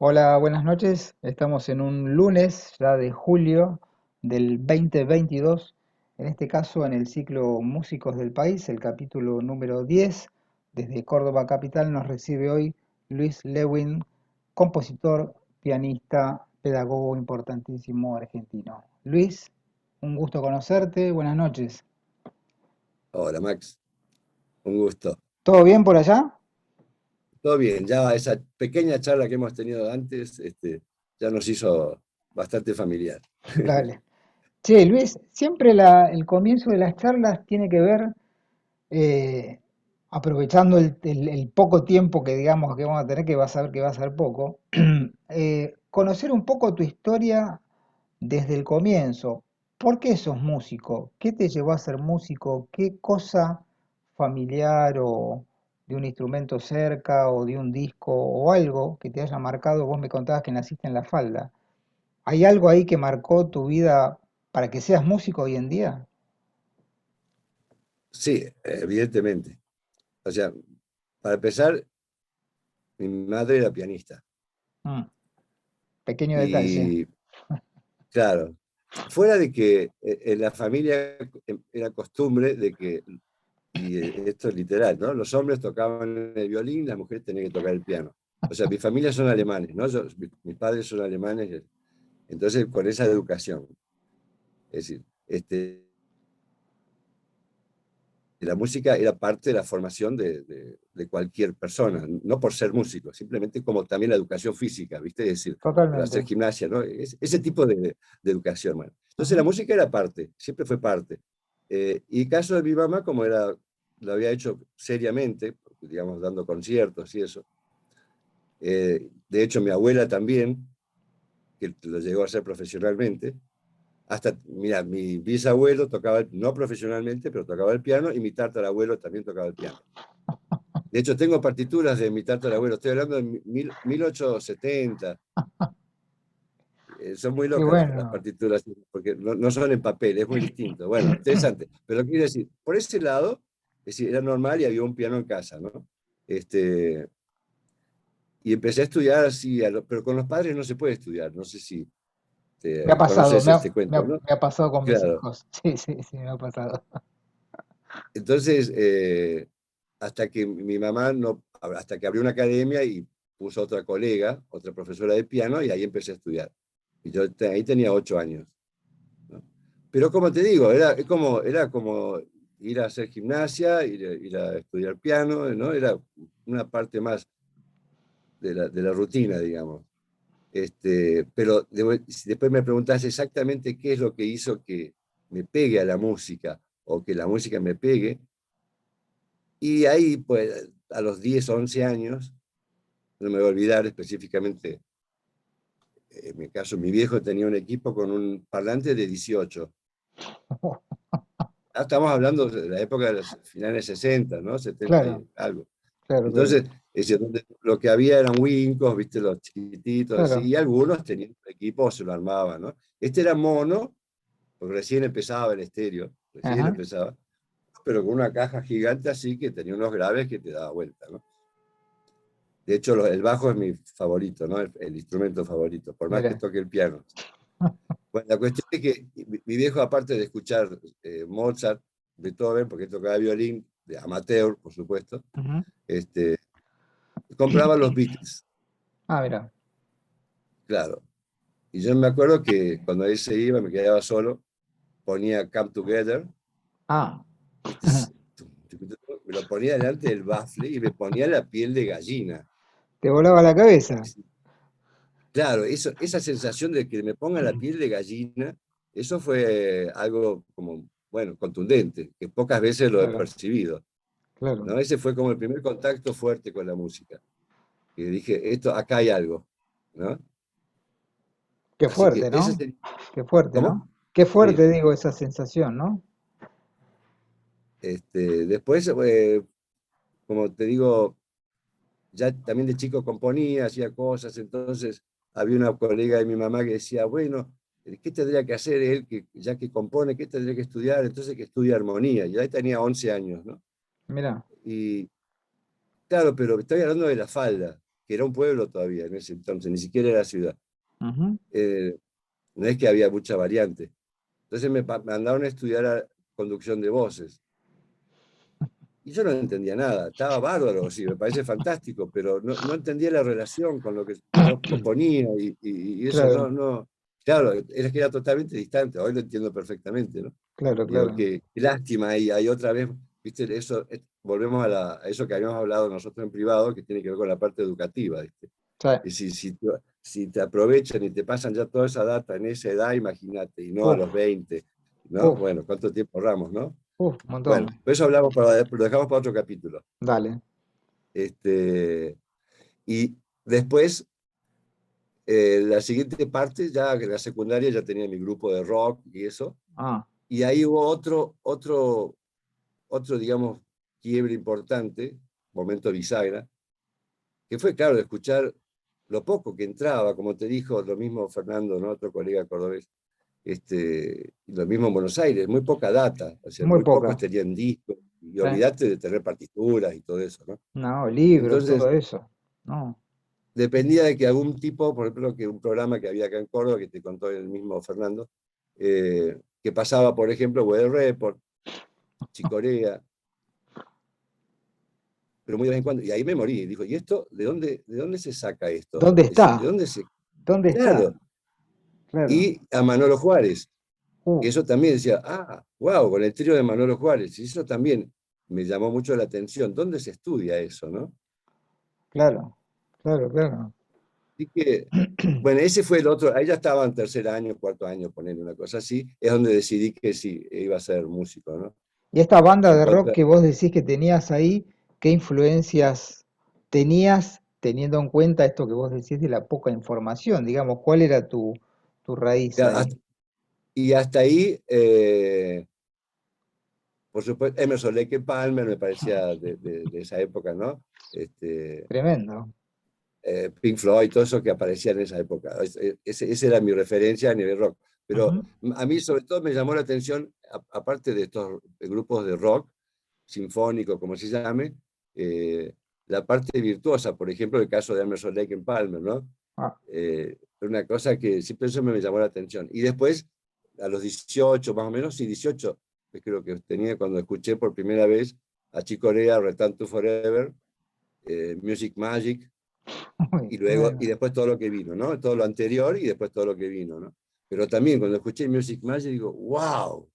Hola, buenas noches. Estamos en un lunes ya de julio del 2022, en este caso en el ciclo Músicos del País, el capítulo número 10. Desde Córdoba Capital nos recibe hoy Luis Lewin, compositor, pianista, pedagogo importantísimo argentino. Luis, un gusto conocerte. Buenas noches. Hola Max, un gusto. ¿Todo bien por allá? Todo bien, ya esa pequeña charla que hemos tenido antes, ya nos hizo bastante familiar. Dale. Che, Luis, siempre el comienzo de las charlas tiene que ver eh, aprovechando el poco tiempo que digamos que vamos a tener, que vas a ver que va a ser poco, conocer un poco tu historia desde el comienzo. ¿Por qué sos músico? ¿Qué te llevó a ser músico? ¿Qué cosa familiar o de un instrumento cerca o de un disco o algo que te haya marcado? Vos me contabas que naciste en La Falda. ¿Hay algo ahí que marcó tu vida para que seas músico hoy en día? Sí, evidentemente. O sea, para empezar, mi madre era pianista. Mm, pequeño detalle. Y claro, fuera de que en la familia era costumbre de que, y esto es literal, ¿no? Los hombres tocaban el violín, las mujeres tenían que tocar el piano. O sea, mi familia son alemanes, ¿no? Mis padres son alemanes, entonces con esa educación. Es decir, la música era parte de la formación de cualquier persona, no por ser músico, simplemente como también la educación física, ¿viste? Es decir, para hacer Totalmente. gimnasia, ¿no? Ese tipo de educación, bueno. Entonces la Ujú. música era parte, siempre fue parte. Y caso de mi mamá, como era, lo había hecho seriamente, digamos, dando conciertos y eso. De hecho, mi abuela también, que lo llegó a hacer profesionalmente, hasta, mira, mi bisabuelo tocaba, no profesionalmente, pero tocaba el piano, y mi tatarabuelo también tocaba el piano. De hecho, tengo partituras de mi tatarabuelo, estoy hablando de 1870. Son muy Qué locas las bueno. partituras, porque no son en papel, es muy distinto. Bueno, interesante. Pero quiero decir, por ese lado, es decir, era normal y había un piano en casa, ¿no? Este, y empecé a estudiar así, pero con los padres no se puede estudiar, no sé si Me ha pasado, conoces este cuento, ¿no? me ha pasado con mis Claro. hijos. Sí, sí, sí, me ha pasado. Entonces, hasta que mi mamá no, hasta que abrió una academia y puso otra colega, otra profesora de piano, y ahí empecé a estudiar. Y yo ahí tenía 8 años, ¿no? Pero como te digo, era como ir a hacer gimnasia, ir a estudiar piano, ¿no? Era una parte más de la rutina, digamos. Pero si después me preguntás exactamente qué es lo que hizo que me pegue a la música o que la música me pegue, y ahí, pues, a los 10 o 11 años, no me voy a olvidar específicamente, en mi caso, mi viejo tenía un equipo con un parlante de 18. Ah, estamos hablando de la época de los finales 60, ¿no? 70 Claro, y algo. claro, claro, Entonces, es decir, lo que había eran Wincos, ¿viste? Los chiquititos, así, claro. y algunos tenían un equipo o se lo armaban, ¿no? Este era mono, porque recién empezaba el estéreo, recién Ajá. empezaba, pero con una caja gigante así que tenía unos graves que te daba vuelta, ¿no? De hecho, el bajo es mi favorito, ¿no? El instrumento favorito, por más que Mira, toque el piano. Bueno, la cuestión es que mi viejo, aparte de escuchar Mozart, Beethoven, porque tocaba violín, de amateur, por supuesto, ujú. este, compraba los Beatles, Ah, mira. claro. Y yo me acuerdo que cuando él se iba, me quedaba solo, ponía Come Together, Ah, ¿viste? Me lo ponía delante del bafle y me ponía la piel de gallina. te volaba la cabeza. Claro, esa sensación de que me ponga la piel de gallina, eso fue algo como, bueno, contundente, que pocas veces lo he Claro, percibido, claro. ¿no? Ese fue como el primer contacto fuerte con la música. Y dije, acá hay algo, ¿no? Qué Así que fuerte, ese ¿no? es el... Qué fuerte, ¿Cómo? ¿no? Qué Sí. fuerte, digo, esa sensación, ¿no? Después, como te digo, ya también de chico componía, hacía cosas, entonces había una colega de mi mamá que decía, bueno, ¿qué tendría que hacer él, que, ya que compone, qué tendría que estudiar? Entonces que estudie armonía, y ahí tenía 11 años, ¿no? Mira, Y claro, pero estoy hablando de La Falda, que era un pueblo todavía en ese entonces, ni siquiera era ciudad. Ujú. Eh, no es que había mucha variante. Entonces me mandaron a estudiar conducción de voces. Y yo no entendía nada, estaba bárbaro, sí, me parece fantástico, pero no entendía la relación con lo que yo proponía y eso Claro, claro, era que era totalmente distante, hoy lo entiendo perfectamente, ¿no? claro, Digo, claro, qué lástima, y hay otra vez, viste, eso, volvemos a eso que habíamos hablado nosotros en privado, que tiene que ver con la parte educativa, ¿viste? sí. Y si te aprovechan y te pasan ya toda esa data en esa edad, imagínate, y no a los Uf, 20, ¿no? uf, Bueno, ¿cuánto tiempo ahorramos, no? uf, un montón. Bueno, por eso hablamos, lo dejamos para otro capítulo. Dale. Y después, la siguiente parte, ya en la secundaria ya tenía mi grupo de rock y eso, Ah, y ahí hubo otro, digamos, quiebre importante, momento bisagra, que fue, claro, de escuchar lo poco que entraba, como te dijo lo mismo Fernando, ¿no? Otro colega cordobés, lo mismo en Buenos Aires, muy poca data, o sea, muy muy pocos poca. tenían discos, y Sí. olvídate de tener partituras y todo eso, ¿no? No, libros, Entonces, todo eso. No. dependía de que algún tipo, por ejemplo, que un programa que había acá en Córdoba, que te contó el mismo Fernando, que pasaba, por ejemplo, Weather Report, Chicorea, pero muy de vez en cuando, y ahí me morí, y dijo, ¿y esto? ¿De dónde se saca esto? ¿Dónde Es decir, está? ¿de dónde se...? ¿Dónde está? Claro, Claro. y a Manolo Juárez, Uh, que eso también decía, wow, con el trío de Manolo Juárez, y eso también me llamó mucho la atención, ¿dónde se estudia eso, no? claro, claro, claro. Así que, bueno, ese fue el otro, ahí ya estaba en tercer año, cuarto año, poner una cosa así, es donde decidí que sí, iba a ser músico, ¿no? Y esta banda En de rock contra, que vos decís que tenías ahí, ¿qué influencias tenías teniendo en cuenta esto que vos decís de la poca información? Digamos, ¿cuál era tu raíz ya, ahí? y hasta ahí, por supuesto, Emerson Lake and Palmer me parecía de esa época, ¿no? Este, Tremendo. Pink Floyd, todo eso que aparecía en esa época. Esa era mi referencia a nivel rock. Pero Ujú. a mí sobre todo me llamó la atención, aparte de estos grupos de rock, sinfónico, como se llame, la parte virtuosa, por ejemplo, el caso de Emerson Lake and Palmer, ¿no? Ah, Una cosa que siempre eso me llamó la atención. Y después, a los 18 más o menos, sí, 18, que creo que tenía cuando escuché por primera vez a Chick Corea, Return to Forever, Music Magic, muy y luego, y bueno. después todo lo que vino, ¿no? Todo lo anterior y después todo lo que vino, ¿no? Pero también cuando escuché Music Magic digo, wow,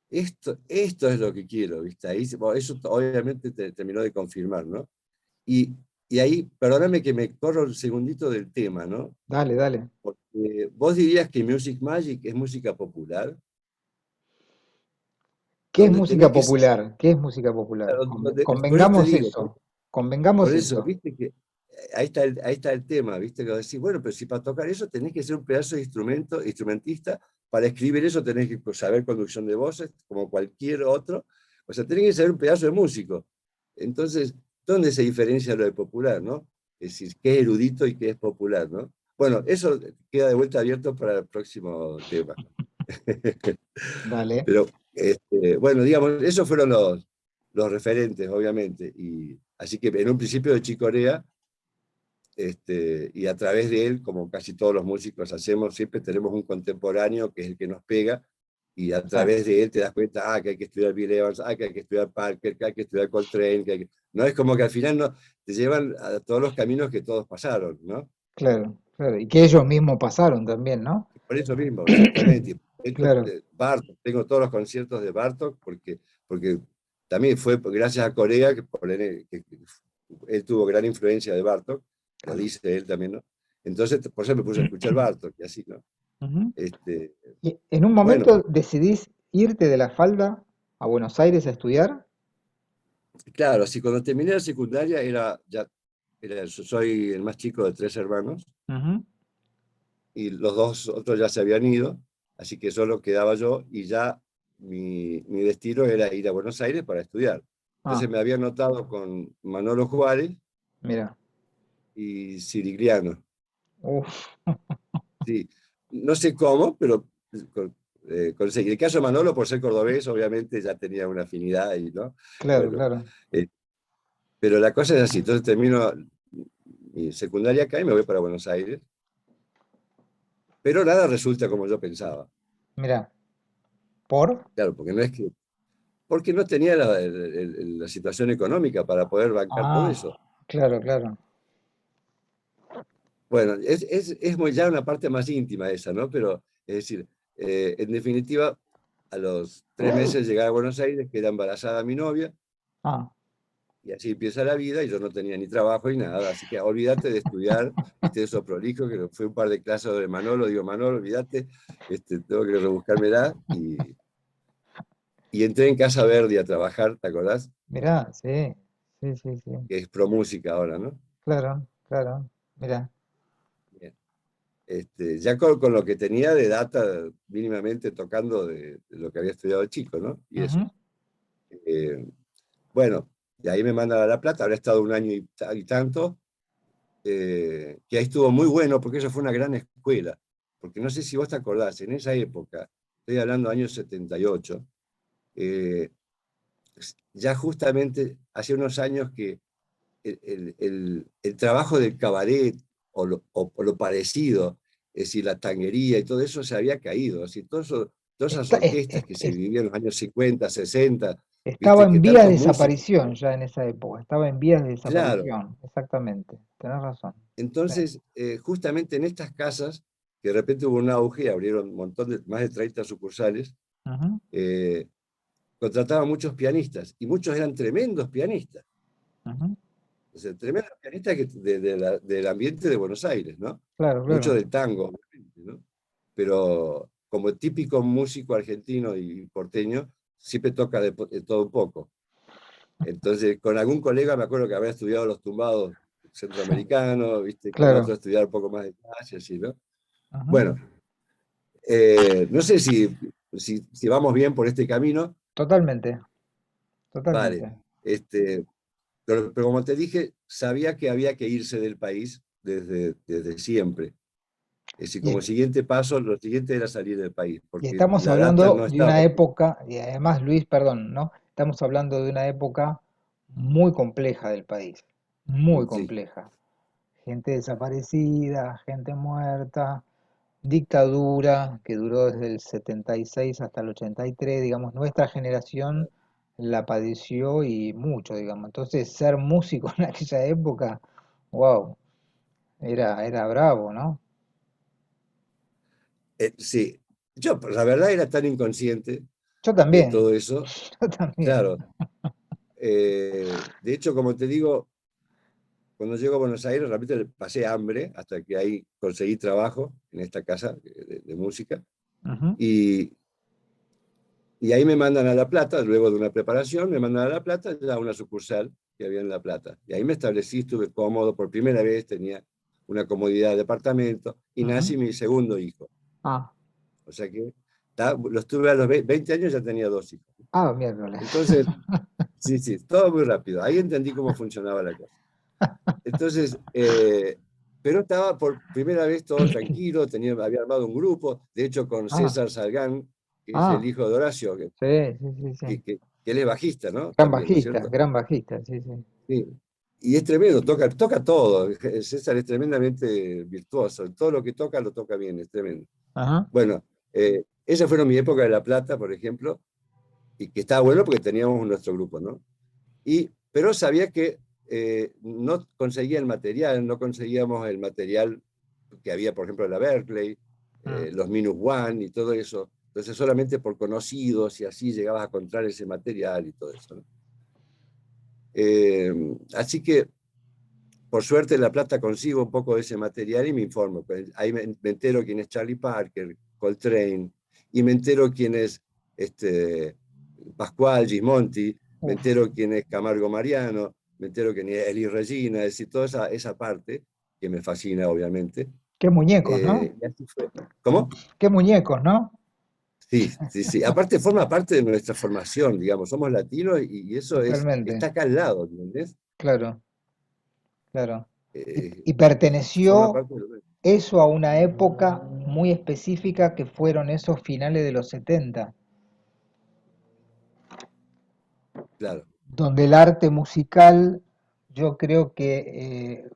esto es lo que quiero, ¿viste? Ahí, bueno, eso obviamente terminó de confirmar, ¿no? Y, y ahí, perdóname que me corro un segundito del tema, ¿no? Dale, dale. Porque vos dirías que Music Magic es música popular, ¿Qué es donde tenés música que saber, popular? ¿Qué es música popular? por eso te Convengamos digo, eso. por Convengamos eso, eso. viste que ahí está el tema, viste que decís, bueno, pero si para tocar eso tenés que ser un pedazo de instrumentista, para escribir eso tenés que saber conducción de voces, como cualquier otro, o sea, tenés que ser un pedazo de músico. Entonces, ¿dónde se diferencia lo de popular, no? Es decir, qué es erudito y qué es popular, ¿no? Bueno, eso queda de vuelta abierto para el próximo tema. Dale. Pero, bueno, digamos, esos fueron los referentes, obviamente. Y, así que en un principio de Chicorea, y a través de él, como casi todos los músicos hacemos, siempre tenemos un contemporáneo que es el que nos pega, y a Sí, través de él te das cuenta, que hay que estudiar Bill Evans, que hay que estudiar Parker, que hay que estudiar Coltrane, no es como que al final no, te llevan a todos los caminos que todos pasaron, ¿no? claro, claro. Y que ellos mismos pasaron también, ¿no? Por eso mismo, exactamente. De hecho, Claro, Bartok, tengo todos los conciertos de Bartok porque también fue gracias a Corea que él tuvo gran influencia de Bartok, lo claro. dice él también, ¿no? Entonces, por eso me puse a escuchar Bartok y así, ¿no? Ujú. Este, Y en un bueno, momento decidís irte de la falda a Buenos Aires a estudiar. claro, así cuando terminé la secundaria yo soy el más chico de tres hermanos Ujú. y los dos otros ya se habían ido, así que solo quedaba yo y ya mi destino era ir a Buenos Aires para estudiar. Ah, Entonces me había anotado con Manolo Juárez mira. y Cirigliano. Uf, Sí, no sé cómo, pero conseguí. El caso de Manolo, por ser cordobés, obviamente ya tenía una afinidad ahí, ¿no? claro, Bueno, claro. eh, pero la cosa es así. Entonces termino, mi secundaria acá y me voy para Buenos Aires. Pero nada resulta como yo pensaba. Mira, ¿por? Claro, porque no tenía la situación económica para poder bancar todo Ah, eso. claro, claro. Bueno, es muy ya una parte más íntima esa, ¿no? Pero, es decir, en definitiva, a los 3 meses llegué a Buenos Aires, queda embarazada mi novia, Ah, y así empieza la vida, y yo no tenía ni trabajo ni nada, así que olvídate de estudiar, viste, eso prolijo, que fue un par de clases de Manolo, digo, Manolo, olvídate, tengo que rebuscármela, y entré en Casa Verde a trabajar, ¿te acordás? mirá, sí, sí, sí, sí. Que es Pro Música ahora, ¿no? Claro, claro. Mira. Bien. Ya con lo que tenía de data mínimamente tocando de lo que había estudiado de chico, ¿no? Y eso. Ujú, Eh, bueno, y ahí me mandan a La Plata, habré estado un año y tanto, que ahí estuvo muy bueno porque eso fue una gran escuela. Porque no sé si vos te acordás, en esa época, estoy hablando años 78, eh, ya justamente hace unos años que el trabajo del cabaret o lo parecido, es decir, la tanguería y todo eso se había caído. Así, todas esas Está- es- orquestas es- que se es- vivían en los años 50 60, estaba viste, en que vías de tantos músicos. desaparición ya en esa época. Estaba en vías de Claro. desaparición, exactamente. Tenés razón. Sí. Entonces, justamente en estas casas, que de repente hubo un auge, abrieron un montón más de 30 sucursales, Ujú, eh, contrataban muchos pianistas y muchos eran tremendos pianistas. ujú. O sea, tremendos pianistas del ambiente de Buenos Aires, ¿no? Claro, Mucho claro. del tango, obviamente, ¿no? Pero como típico músico argentino y porteño, siempre toca de todo un poco. Entonces, con algún colega me acuerdo que había estudiado los tumbados centroamericanos, ¿viste? Con otro Claro. estudiar un poco más de jazz y así, ¿no? Ujú. Bueno, no sé si vamos bien por este camino. Totalmente, Vale. totalmente. Este, pero como te dije, sabía que había que irse del país desde siempre. Es decir, como Y, siguiente paso, lo siguiente era salir del país, y porque estamos la data hablando no de estaba. una época, y además, Luis, perdón, ¿no? Estamos hablando de una época muy compleja del país, muy Sí, compleja. Gente desaparecida, gente muerta, dictadura que duró desde el 76 hasta el 83, digamos, nuestra generación la padeció y mucho, digamos. Entonces, ser músico en aquella época, wow, era bravo, ¿no? sí. Yo, pues, la verdad, era tan inconsciente Yo de también, todo eso. yo también. Claro. De hecho, como te digo, cuando llego a Buenos Aires, realmente pasé hambre hasta que ahí conseguí trabajo en esta casa de música. Ujú. Y, y ahí me mandan a La Plata, luego de una preparación, me mandan a La Plata, ya a una sucursal que había en La Plata. Y ahí me establecí, estuve cómodo, por primera vez tenía una comodidad de departamento y Ujú. nací mi segundo hijo. Ah, O sea que los tuve a los 20 años, ya tenía 2 hijos. ah, miércoles. Entonces, sí, sí, todo muy rápido. Ahí entendí cómo funcionaba la cosa. Entonces, pero estaba por primera vez todo tranquilo, había armado un grupo, de hecho con Ah, César Salgán, que es el ah, hijo de Horacio, sí, sí, sí, sí. que él es bajista, ¿no? También, ¿no es cierto? Gran bajista, sí, sí. Sí. Y es tremendo, toca todo. César es tremendamente virtuoso, todo lo que toca lo toca bien, es tremendo. Ajá. Bueno, esa fue mi época de La Plata, por ejemplo, y que estaba bueno porque teníamos nuestro grupo, ¿no? Pero sabía que no conseguía el material, no conseguíamos el material que había, por ejemplo, en la Berkeley, Mm. los Minus One y todo eso. Entonces, solamente por conocidos y así llegabas a encontrar ese material y todo eso, ¿no? Eh, Así que, por suerte, en La Plata consigo un poco de ese material y me informo. Pues, ahí me entero quién es Charlie Parker, Coltrane, y me entero quién es este, Pascual Gismonti, me Uf, entero quién es Camargo Mariano, me entero quién es Elis Regina, es decir, toda esa parte que me fascina, obviamente. qué muñecos, ¿no? Y así fue. ¿Cómo? Qué muñecos, ¿no? Sí, sí, sí. Aparte forma parte de nuestra formación, digamos, somos latinos y eso Totalmente, está acá al lado, ¿entendés? claro, claro. Eh, Y Forma perteneció parte de lo. eso a una época muy específica que fueron esos finales de los 70, Claro, donde el arte musical, yo creo que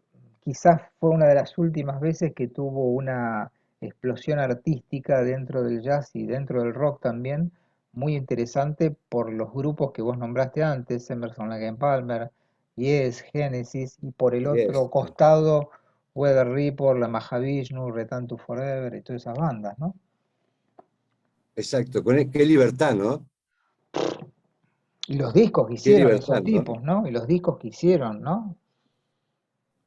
quizás fue una de las últimas veces que tuvo una explosión artística dentro del jazz y dentro del rock también, muy interesante por los grupos que vos nombraste antes, Emerson, Lake and Palmer, Yes, Genesis, y por el Yes, otro costado, Weather Report, la Mahavishnu, Return to Forever y todas esas bandas, ¿no? exacto. Qué libertad, ¿no? Y los discos que Qué hicieron libertad, esos ¿no? tipos, ¿no? Y los discos que hicieron, ¿no?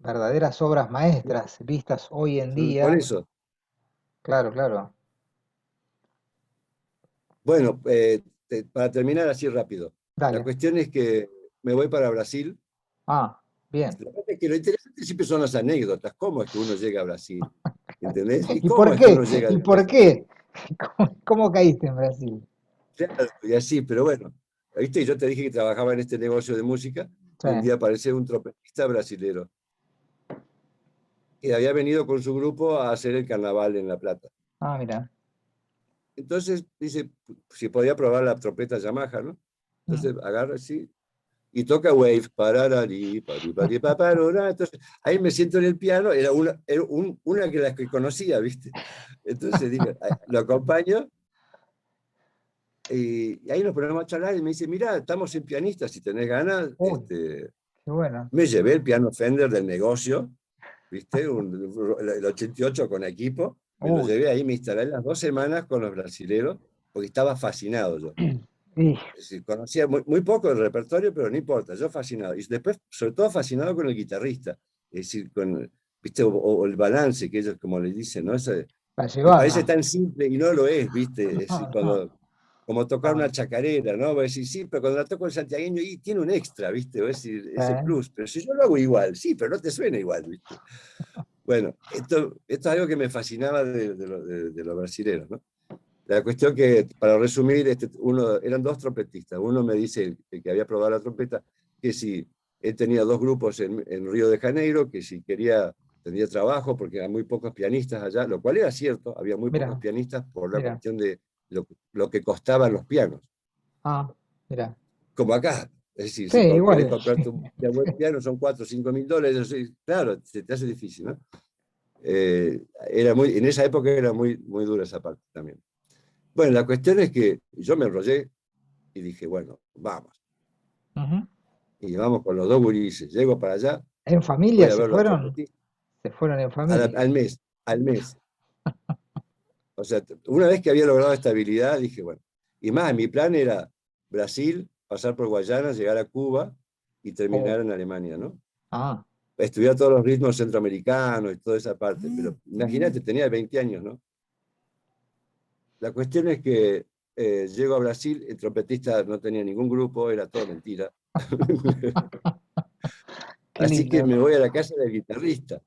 Verdaderas obras maestras, vistas hoy en Por día. eso. Claro, claro. Bueno, para terminar así rápido. La Dale. cuestión es que me voy para Brasil. Ah, bien. La verdad es que lo interesante siempre son las anécdotas. ¿Cómo es que uno llega a Brasil? ¿Entendés? ¿Y ¿Y cómo por es que qué? uno llega ¿Y por después? qué? ¿Cómo caíste en Brasil? Claro, y así, pero bueno. ¿Viste? Yo te dije que trabajaba en este negocio de música Sí. y un día aparece un trompetista brasilero que había venido con su grupo a hacer el carnaval en La Plata. Ah, mira. Entonces dice si podía probar la trompeta Yamaha, ¿no? Mm. Entonces agarra así y toca Wave, pararari, parará. Entonces ahí me siento en el piano, una que las que conocía, ¿viste? Entonces dije, lo acompaño y ahí nos ponemos a charlar y me dice, mira, estamos en pianistas, si tenés ganas, Uy, qué bueno. me llevé el piano Fender del negocio, ¿viste? El 88 con equipo, me lo Uy. llevé ahí, me instalé las 2 semanas con los brasileros, porque estaba fascinado yo. Y, Es decir, conocía muy poco del repertorio, pero no importa, yo fascinado. Y después, sobre todo, fascinado con el guitarrista, es decir, ¿viste? O el balance, que ellos como le dicen, ¿no? la Que parece llevaba. tan simple y no lo es, ¿viste? Es decir, No, no, como tocar una no. chacarera, ¿no? Voy a decir, sí, pero cuando la toco el santiagueño, y tiene un extra, ¿viste? Voy a decir, ese Sí. plus. Pero si yo lo hago igual, sí, pero no te suena igual, ¿viste? Bueno, esto es algo que me fascinaba de los brasileños, ¿no? La cuestión que, para resumir, eran dos trompetistas. Uno me dice, el que había probado la trompeta, que si él tenía dos grupos en Río de Janeiro, que si tendría trabajo, porque eran muy pocos pianistas allá, lo cual era cierto, había muy pocos Mira, pianistas por la mira. cuestión de lo que costaban los pianos, Ah, mira. como acá. Es decir, Sí, si querés igual. comprarte un buen piano, son 4 o 5 mil dólares, claro, se te hace difícil, ¿no? En esa época era muy dura esa parte también. Bueno, la cuestión es que yo me enrollé y dije, bueno, vamos. Ujú. Y vamos con los dos gurises. Llego para allá, ¿En voy familia a se ver los fueron? trompetistas Se fueron en familia. al mes, al mes. O sea, una vez que había logrado estabilidad, dije, bueno. Y más, mi plan era Brasil, pasar por Guayana, llegar a Cuba y Oh, terminar en Alemania, ¿no? ah, Estudiar todos los ritmos centroamericanos y toda esa parte. Pero imagínate, tenía 20 años, ¿no? La cuestión es que llego a Brasil, el trompetista no tenía ningún grupo, era todo mentira. qué Así que lindo. me voy a la casa del guitarrista,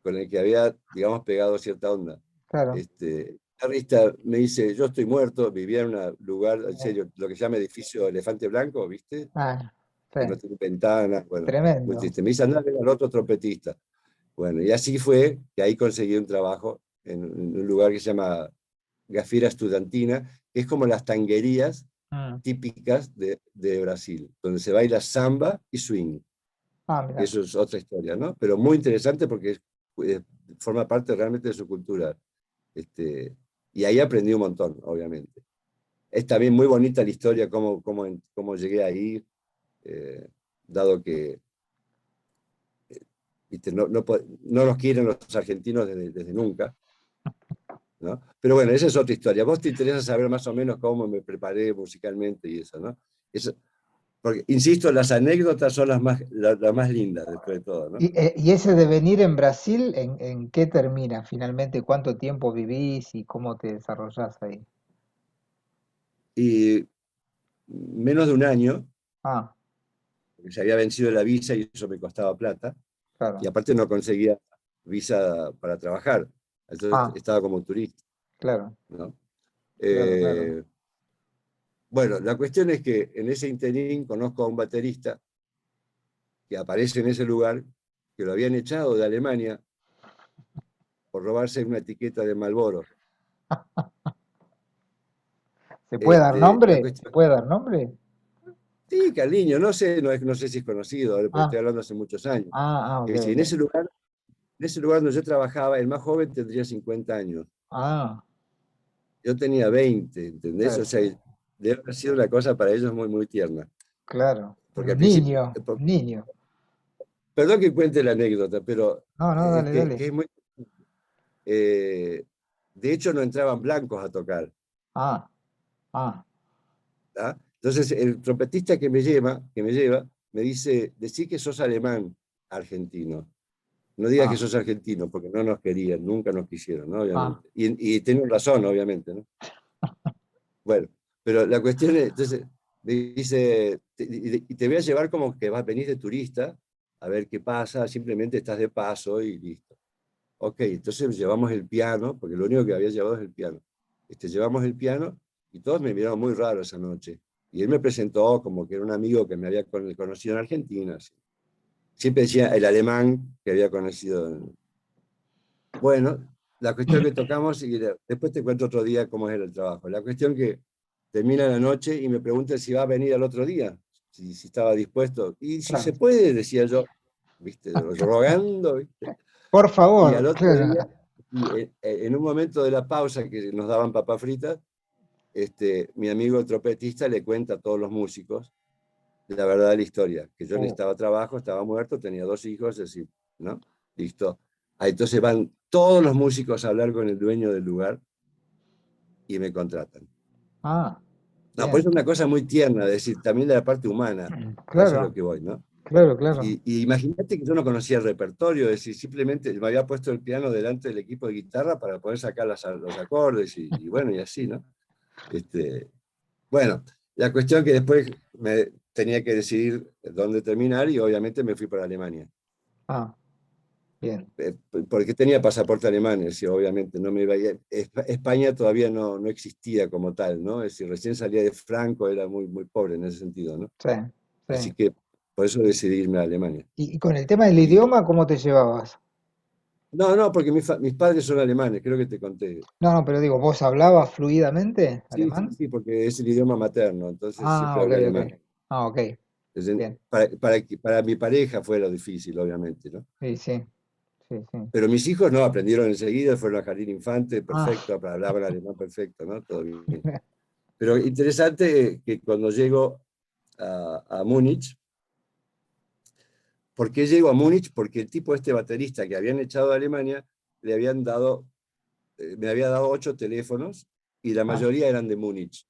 con el que había, digamos, pegado cierta onda. Claro. El guitarrista me dice, yo estoy muerto, vivía en un lugar, en Eh, serio, lo que se llama edificio Elefante Blanco, ¿viste? Ah, sí. Que no tiene ventanas, bueno, muy Tremendo. triste. Me dice, andar al otro trompetista. Bueno, y así fue que ahí conseguí un trabajo en un lugar que se llama Gafira Estudantina, que es como las tanguerías Mm. típicas de Brasil, donde se baila samba y swing. Ah, mira. Eso es otra historia, ¿no? Pero muy interesante porque eh, forma parte realmente de su cultura. Este, y ahí aprendí un montón, obviamente. Es también muy bonita la historia, cómo llegué ahí, eh, dado que ¿viste? No los quieren los argentinos desde nunca, ¿no? Pero bueno, esa es otra historia. Vos te interesa saber más o menos cómo me preparé musicalmente y eso, ¿no? Eso, porque, insisto, las anécdotas son las más lindas después de todo, ¿no? Y ese devenir en Brasil, en qué termina finalmente? ¿Cuánto tiempo vivís y cómo te desarrollás ahí? Y menos de un año, Ah, porque se había vencido la visa y eso me costaba plata, y claro. aparte no conseguía visa para trabajar, entonces Ah, estaba como turista, claro, ¿no? claro, claro. Eh, bueno, la cuestión es que en ese interín conozco a un baterista que aparece en ese lugar, que lo habían echado de Alemania por robarse una etiqueta de Marlboro. ¿Se puede dar La nombre? ¿Se cuestión, puede dar nombre? sí, Carliño, no sé si es conocido, porque Ah, estoy hablando hace muchos años. ah, ah, ok, Es decir, en ese ok. lugar en ese lugar donde yo trabajaba, el más joven tendría 50 años. Ah, Yo tenía 20, ¿entendés? claro, O sí, sea, debe haber sido una cosa para ellos muy, muy tierna. claro. Porque al Un principio, niño, un niño. perdón que cuente la anécdota, pero No, no, dale, que dale. es muy... de hecho, no entraban blancos a tocar. Ah, ah, ¿Tá? Entonces, el trompetista que me lleva, me dice, decí que sos alemán argentino. No digas que ah, sos argentino, porque no nos querían, nunca nos quisieron, ¿no? ah, Obviamente. Y tienen razón, obviamente, ¿no? Bueno, pero la cuestión es, entonces, me dice, y te voy a llevar como que vas a venir de turista, a ver qué pasa, simplemente estás de paso y listo. Ok, entonces llevamos el piano, porque lo único que había llevado es el piano. Llevamos el piano y todos me miraron muy raro esa noche. Y él me presentó como que era un amigo que me había conocido en Argentina. Así. Siempre decía el alemán que había conocido. Bueno, la cuestión que tocamos, y después te cuento otro día cómo era el trabajo. La cuestión que termina la noche y me pregunta si va a venir al otro día, si estaba dispuesto. Y si se claro. puede, decía yo, ¿viste? Rogando, ¿viste? Por Y al favor, otro día, claro. y en un momento de la pausa que nos daban papas fritas, mi amigo el trompetista le cuenta a todos los músicos la verdad de la historia, que yo Oh, necesitaba trabajo, estaba muerto, tenía 2 hijos, es decir, ¿no? Listo. Ah, entonces van todos los músicos a hablar con el dueño del lugar y me contratan. ah, No, pues es bien. una cosa muy tierna, es decir, también de la parte humana, a eso es lo Claro, que voy, ¿no? claro, claro. Y imagínate que yo no conocía el repertorio, es decir, simplemente me había puesto el piano delante del equipo de guitarra para poder sacar los acordes y bueno, y así, ¿no? Este, bueno, la cuestión que después me tenía que decidir dónde terminar y obviamente me fui para Alemania. Ah, bien. Eh, Porque tenía pasaporte alemán, es decir, obviamente no me iba a ir. España todavía no existía como tal, ¿no? Es decir, recién salía de Franco, era muy, muy pobre en ese sentido, ¿no? Sí, Así sí. que por eso decidí irme a Alemania. Y con el tema del Y, idioma, ¿cómo te llevabas? no, no, porque mis padres son alemanes, creo que te conté. No, no, pero digo, ¿vos hablabas fluidamente Sí, sí, alemán? sí, porque es el idioma materno, entonces Ah, siempre ok, hablé ok. alemán. Ah, ok. Bien. Para mi pareja fue lo difícil, obviamente, ¿no? Sí, sí, sí, sí. Pero mis hijos no, aprendieron enseguida, fueron al jardín infante, Ah, perfecto, hablaban alemán perfecto, ¿no? Todo bien. Pero interesante que cuando llego a Múnich, ¿por qué llego a Múnich? Porque el tipo este baterista que habían echado de Alemania, le habían dado, me había dado 8 teléfonos y la ah, mayoría eran de Múnich.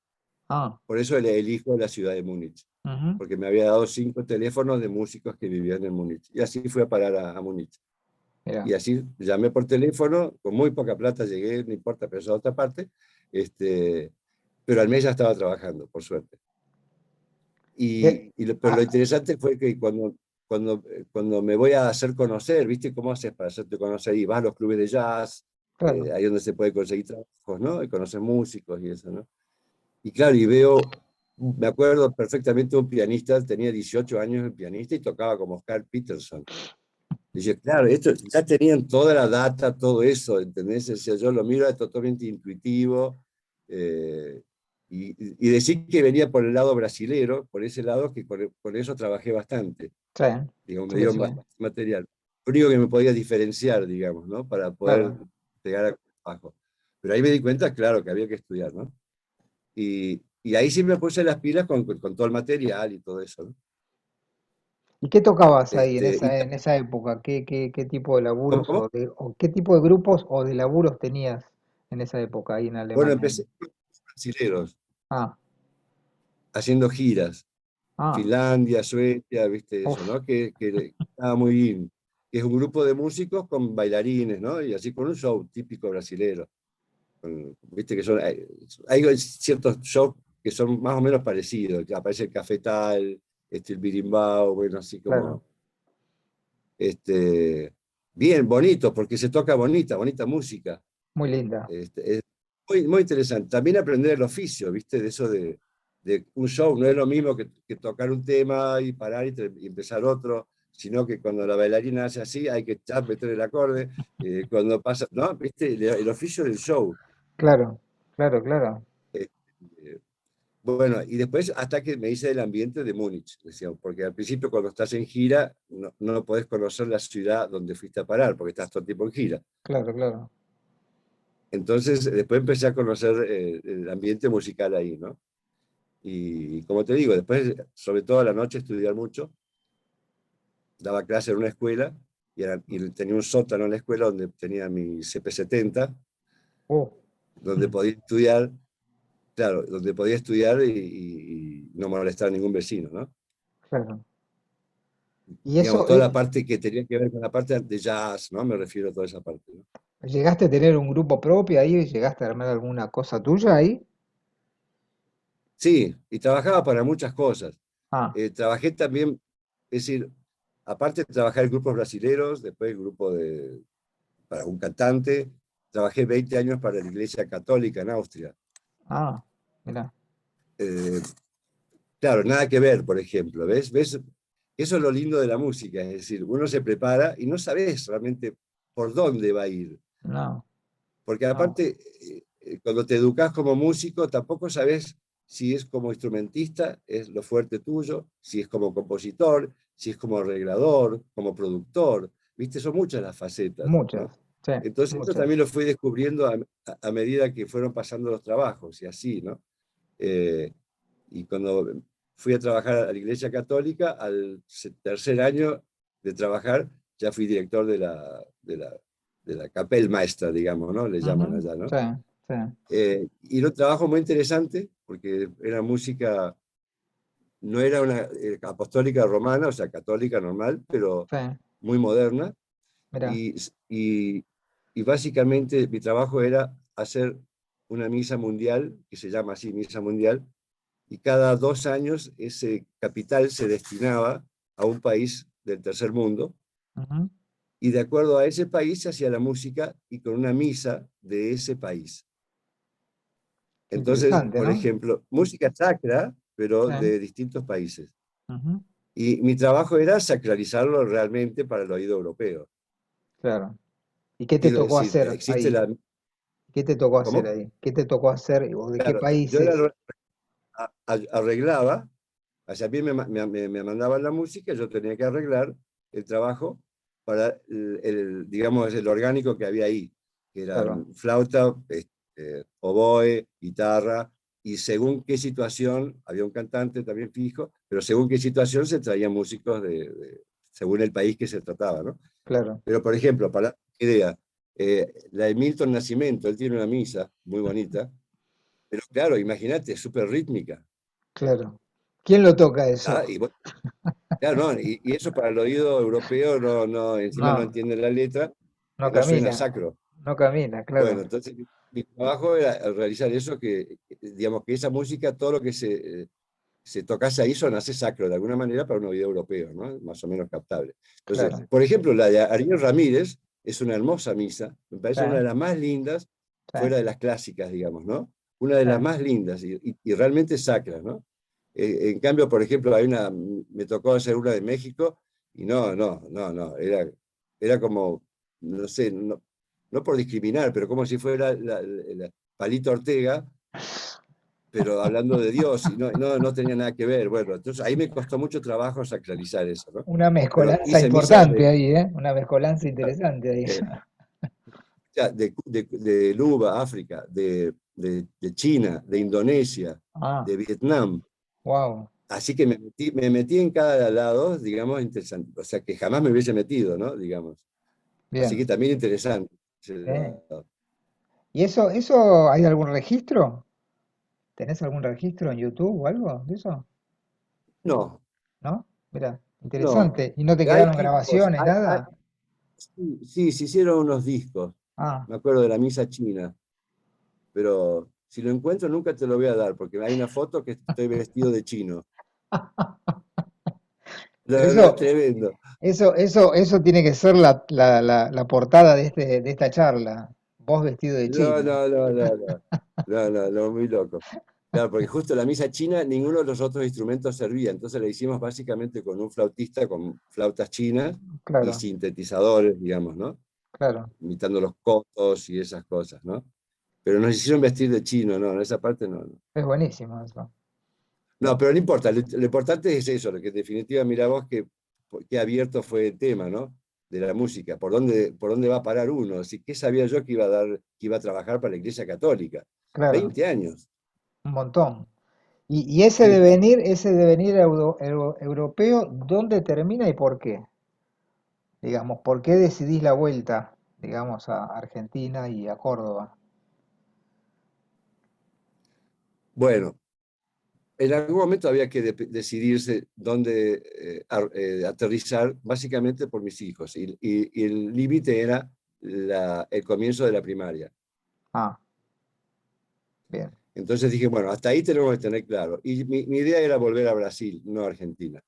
ah. Por eso elijo la ciudad de Múnich, Ujú. porque me había dado 5 teléfonos de músicos que vivían en Múnich. Y así fui a parar a Múnich. Mira. Y así llamé por teléfono, con muy poca plata llegué, no importa, pero eso a otra parte, pero al mes ya estaba trabajando, por suerte. Pero lo Ah, interesante fue que cuando me voy a hacer conocer, ¿viste cómo haces para hacerte conocer? Y vas a los clubes de jazz, claro. ahí donde se puede conseguir trabajos, ¿no? Y conocer músicos y eso, ¿no? Y claro, y veo, me acuerdo perfectamente de un pianista, tenía 18 años el pianista y tocaba como Oscar Peterson. Dice, claro, esto, ya tenían toda la data, todo eso, ¿entendés? O sea, yo lo miro, es totalmente intuitivo. eh, y decir que venía por el lado brasilero, por ese lado, que con eso trabajé bastante. Sí, Digo, me sí, dio sí, bastante material. Lo único que me podía diferenciar, digamos, ¿no? Para poder claro. pegar a bajo. Pero ahí me di cuenta, claro, que había que estudiar, ¿no? Y ahí sí me puse las pilas con todo el material y todo eso, ¿no? ¿Y qué tocabas ahí Y, en esa época? ¿Qué tipo de laburos ¿cómo? o qué tipo de grupos o de laburos tenías en esa época ahí en Bueno, Alemania? empecé con brasileros, Ah, haciendo giras. ah, Finlandia, Suecia, viste eso, uf, ¿no? Que estaba muy bien. Que es un grupo de músicos con bailarines, ¿no? Y así con un show típico brasilero. Viste que hay ciertos shows que son más o menos parecidos, que aparece el cafetal, el birimbao, bueno, así claro, como, este, bien, bonito, porque se toca bonita música. muy linda. Es muy, muy interesante. También aprender el oficio, ¿viste? De eso de un show. No es lo mismo que tocar un tema y parar y empezar otro, sino que cuando la bailarina hace así, hay que ya meter el acorde. Cuando pasa, ¿no? ¿Viste? El oficio del show. Claro, claro, claro. Eh, Bueno, y después hasta que me hice del ambiente de Múnich, decíamos, porque al principio cuando estás en gira no podés conocer la ciudad donde fuiste a parar, porque estás todo el tiempo en gira. Claro, claro. Entonces, después empecé a conocer el ambiente musical ahí, ¿no? Y como te digo, después, sobre todo a la noche, estudiar mucho. Daba clase en una escuela y tenía un sótano en la escuela donde tenía mi CP70, Oh, donde podía estudiar, claro, donde podía estudiar y no molestar a ningún vecino, ¿no? claro. Y Digamos, eso, toda la parte que tenía que ver con la parte de jazz, ¿no? Me refiero a toda esa parte, ¿no? ¿llegaste a tener un grupo propio ahí? ¿Llegaste a armar alguna cosa tuya ahí? Sí, y trabajaba para muchas cosas. Ah, Trabajé también, es decir, aparte de trabajar en grupos brasileños, después grupo para un cantante, trabajé 20 años para la Iglesia Católica en Austria. ah, mira, Eh, claro, nada que ver, por ejemplo, ¿ves? ¿Ves? Eso es lo lindo de la música, es decir, uno se prepara y no sabes realmente por dónde va a ir. no, Porque no, aparte, cuando te educas como músico, tampoco sabes si es como instrumentista, es lo fuerte tuyo, si es como compositor, si es como arreglador, como productor. ¿Viste? Son muchas las facetas, muchas, ¿no? sí, Entonces, eso muchas. también lo fui descubriendo a medida que fueron pasando los trabajos y así, ¿no? Eh, y cuando fui a trabajar a la Iglesia Católica, al tercer año de trabajar, ya fui director de la Kapellmeister, digamos, ¿no? Le llaman Ujú, allá, ¿no? sí, sí, Y era un trabajo muy interesante porque era música, no era una apostólica romana, o sea, católica normal, pero sí, muy moderna. mira, Y, y, y básicamente mi trabajo era hacer una misa mundial, que se llama así, misa mundial, y cada 2 años ese capital se destinaba a un país del tercer mundo, ujú, y de acuerdo a ese país se hacía la música y con una misa de ese país. qué Entonces, interesante, por ¿no? ejemplo, música sacra, pero Sí, de distintos países. ujú, Y mi trabajo era sacralizarlo realmente para el oído europeo. claro. ¿Y qué te Quiero tocó decir, hacer existe ahí? la... ¿Qué te tocó hacer ¿Cómo? ahí? ¿Qué te tocó hacer o de qué Claro, yo países? arreglaba, o sea, a mí me mandaban la música, yo tenía que arreglar el trabajo para, digamos, el orgánico que había ahí, que Claro, eran flauta, oboe, guitarra, y según qué situación, había un cantante también fijo, pero según qué situación se traían músicos según el país que se trataba, ¿no? claro, Pero, por ejemplo, para idea, la de Milton Nascimento, él tiene una misa muy bonita, pero claro, imagínate, es súper rítmica. claro. ¿Quién lo toca Ah, eso? claro, no, y eso para el oído europeo encima no No, entiende la letra, no no suena camina, sacro. no camina, Bueno, claro, entonces mi trabajo era realizar eso, digamos, que esa música, todo lo que se tocase ahí sonase sacro, de alguna manera para un oído europeo, ¿no? Más o menos captable. Entonces, claro. por ejemplo, la de Ariel Ramírez es una hermosa misa, me Sí, parece una de las más lindas, sí, fuera de las clásicas, digamos, ¿no? Una de sí, las más lindas y realmente sacras, ¿no? En cambio, por ejemplo, me tocó hacer una de México y no, era como, no sé, no por discriminar, pero como si fuera Palito Ortega, pero hablando de Dios, y no tenía nada que ver. Bueno, entonces ahí me costó mucho trabajo sacralizar eso, ¿no? una Pero mezcolanza hice misas importante ahí, ¿eh? Una mezcolanza interesante ahí. eh, de Luba, África, de China, de Indonesia, Ah, de Vietnam. wow, Así que me metí en cada lado, digamos, interesante. O sea, que jamás me hubiese metido, ¿no? Digamos. Así que bien. también interesante. ¿Y eso hay algún registro? ¿Tenés algún registro en YouTube o algo de eso? No, ¿No? Mira, no. interesante. ¿Y no te Hay quedaron discos, grabaciones, nada? sí, sí, se hicieron unos discos. Ah, Me acuerdo de la misa china, pero si lo encuentro nunca te lo voy a dar, porque hay una foto que estoy vestido de chino. pero No, no, es tremendo. eso tiene que ser la portada de esta charla. Vos vestido de No, chino. no, no, no, no. No, no, no, muy loco. Claro, porque justo la misa china, ninguno de los otros instrumentos servía. Entonces la hicimos básicamente con un flautista con flautas chinas y Claro, sintetizadores, digamos, ¿no? claro. Imitando los cotos y esas cosas, ¿no? Pero nos hicieron vestir de chino, no, en esa parte no, no. Es buenísimo eso. No, pero no importa, lo importante es eso, lo que en definitiva, mira vos, qué abierto fue el tema, ¿no? De la música, por dónde va a parar uno. Así, ¿qué sabía yo que iba a dar, que iba a trabajar para la Iglesia Católica? Claro, 20 años. un montón. Y Sí. ese devenir europeo, ¿dónde termina y por qué? Digamos, ¿por qué decidís la vuelta, digamos, a Argentina y a Córdoba? Bueno, en algún momento había que decidirse dónde aterrizar, básicamente por mis hijos. Y el límite era el comienzo de la primaria. Ah, bien. Entonces dije, bueno, hasta ahí tenemos que tener claro. Y mi idea era volver a Brasil, no a Argentina.